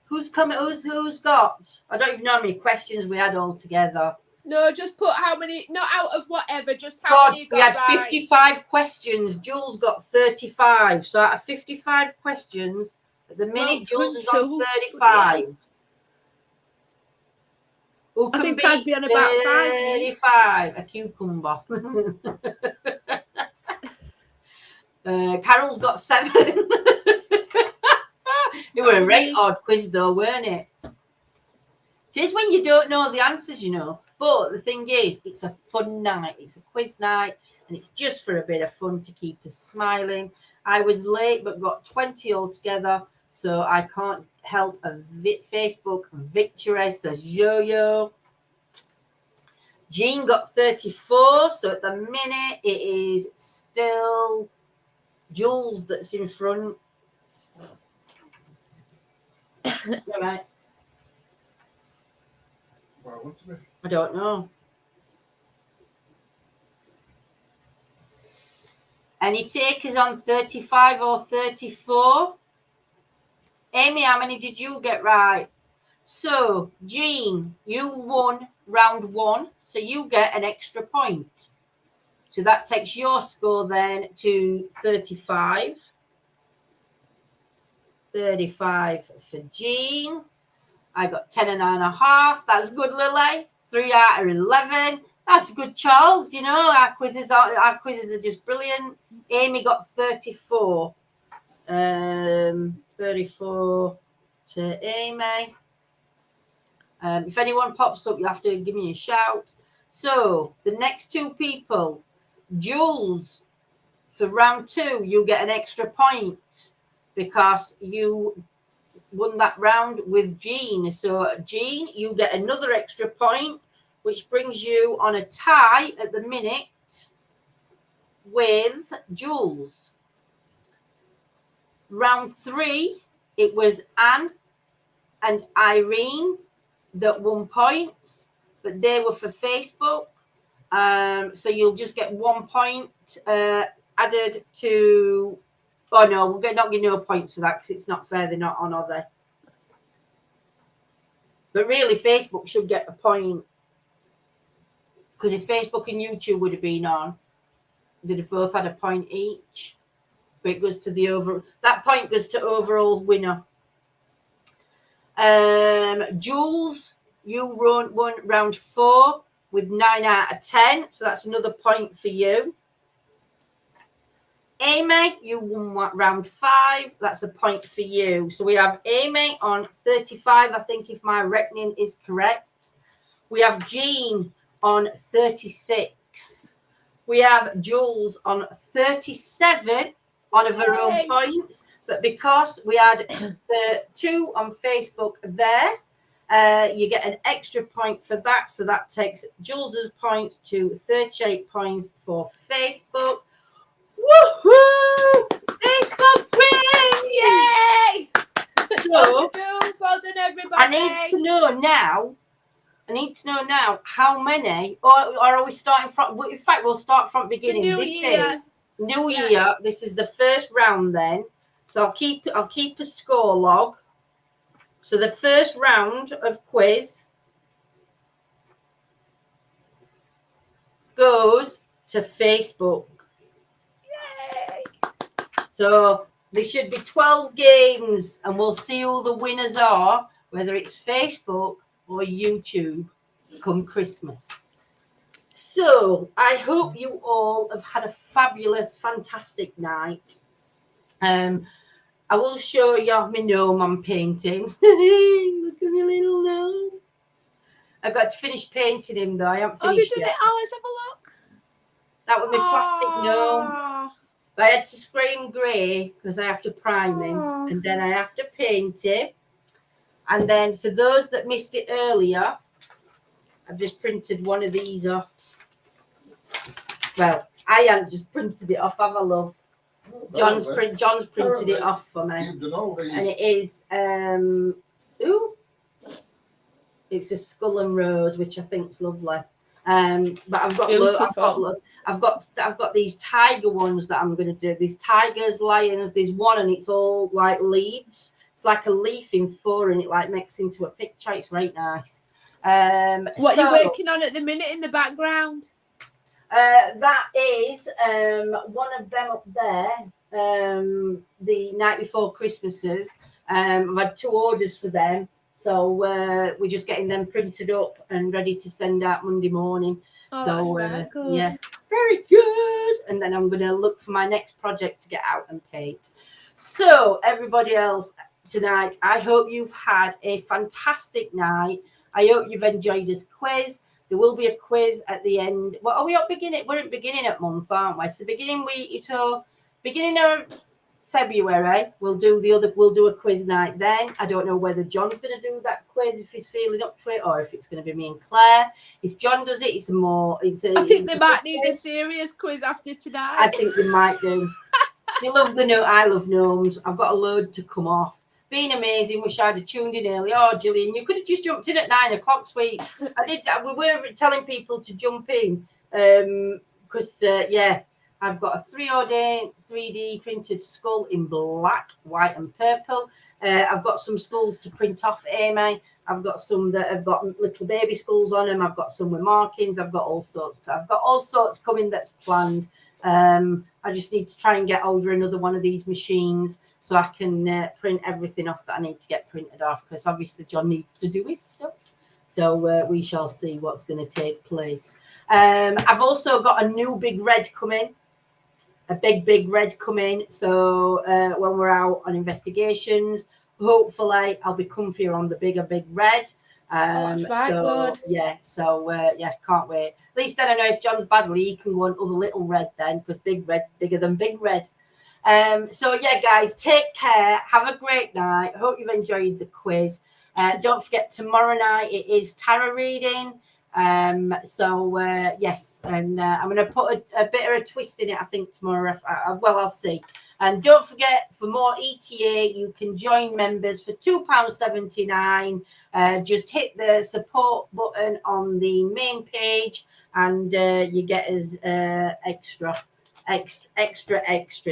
Who's coming? Who's got? I don't even know how many questions we had all together. No, just put how many, not out of whatever, just how many you got. We had right. 55 questions. Jules got 35. So out of 55 questions, at the minute, Jules is on 35. Who can I think beat I'd be on about 35? A cucumber. Carol's got 7. It was a right hard quiz though, weren't it? It is when you don't know the answers, you know. But the thing is, it's a fun night. It's a quiz night, and it's just for a bit of fun to keep us smiling. I was late, but got 20 altogether, so I can't help a Facebook victory, says Yo-Yo. Jean got 34, so at the minute, it is still Jules that's in front. All right. Well, I don't know. Any takers on 35 or 34? Amy, how many did you get right? So, Jean, you won round 1, so you get an extra point. So that takes your score then to 35. 35 for Jean. I got 10.5. That's good, Lily. 3 out of 11. That's good, Charles. You know, our quizzes are just brilliant. Amy got 34. 34 to Amy. If anyone pops up, you'll have to give me a shout. So the next two people, Jules, for round 2, you get an extra point because you won that round with Jean. So Jean, you get another extra point, which brings you on a tie at the minute with Jules. Round 3, it was Anne and Irene that won points, but they were for Facebook. So you'll just get 1 point added to. Oh no, we're not giving no points for that because it's not fair. They're not on, are they? But really, Facebook should get a point because if Facebook and YouTube would have been on, they'd have both had a point each. But it goes to the over. That point goes to overall winner. Jules, you won round 4 with 9 out of 10, so that's another point for you. Amy, you won round 5, that's a point for you. So we have Amy on 35, I think, if my reckoning is correct. We have Jean on 36. We have Jules on 37 on of her own points. But because we had the 2 on Facebook there, you get an extra point for that. So that takes Jules's point to 38 points for Facebook. Woohoo! Facebook win! Yay! So, Jules, well done, everybody. I need to know now how many, or are we starting from, in fact, we'll start from beginning. The new year. This is the first round then. So I'll keep a score log. So the first round of quiz goes to Facebook. Yay! So there should be 12 games, and we'll see who the winners are, whether it's Facebook or YouTube, come Christmas. So I hope you all have had a fabulous, fantastic night. I will show you my gnome I'm painting. Look at my little gnome. I've got to finish painting him though. I haven't finished yet. it. Let's have a look. That was my plastic gnome. But I had to spray him grey because I have to prime him. And then I have to paint it. And then for those that missed it earlier, I've just printed one of these off. Well, I haven't just printed it off, have a look. John's printed it off for me, and it is it's a skull and rose, which I think's lovely. But I've got these tiger ones that I'm going to do. These tigers, lions. There's one, and it's all like leaves. It's like a leaf in 4, and it like makes into a picture. It's right nice. What are you working on at the minute in the background? That is one of them up there. The night before Christmases. I've had 2 orders for them, so we're just getting them printed up and ready to send out Monday morning. Very good. And then I'm going to look for my next project to get out and paint. So everybody else tonight, I hope you've had a fantastic night. I hope you've enjoyed this quiz. There will be a quiz at the end. Well, are we at beginning? We're at beginning of month, aren't we? So beginning of February, we'll do a quiz night then. I don't know whether John's going to do that quiz if he's feeling up to it, or if it's going to be me and Claire. If John does it, I think they might need a serious quiz after tonight. I think they might do. You love the gnome. I love gnomes. I've got a load to come off. Been amazing. Wish I'd have tuned in early. Oh, Gillian, you could have just jumped in at 9 o'clock, sweet. I did. We were telling people to jump in because, I've got a 3D printed skull in black, white, and purple. I've got some skulls to print off, Amy. I've got some that have got little baby skulls on them. I've got some with markings. I've got all sorts coming that's planned. I just need to try and get hold of another one of these machines, so I can print everything off that I need to get printed off, because obviously John needs to do his stuff. So we shall see what's going to take place. I've also got a new big red coming. A big red coming. So when we're out on investigations, hopefully I'll be comfier on the big red. That's right, so good. yeah, so yeah, can't wait. At least then I know if John's badly, he can go on other little red then, because big red's bigger than big red. So yeah, guys, take care. Have a great night. Hope you've enjoyed the quiz. Don't forget, tomorrow night it is tarot reading. Yes, and I'm going to put a bit of a twist in it, I think, tomorrow. Well, I'll see. And don't forget, for more ETA, you can join members for £2.79. Just hit the support button on the main page, and you get us extra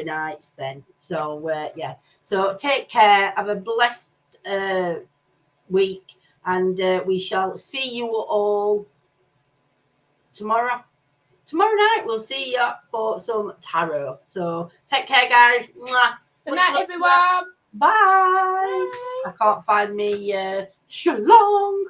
nights then. So yeah, so take care. Have a blessed week, and we shall see you all tomorrow night. We'll see you for some tarot. So take care, guys. Mwah. Good night, everyone. Bye. I can't find me Shalom.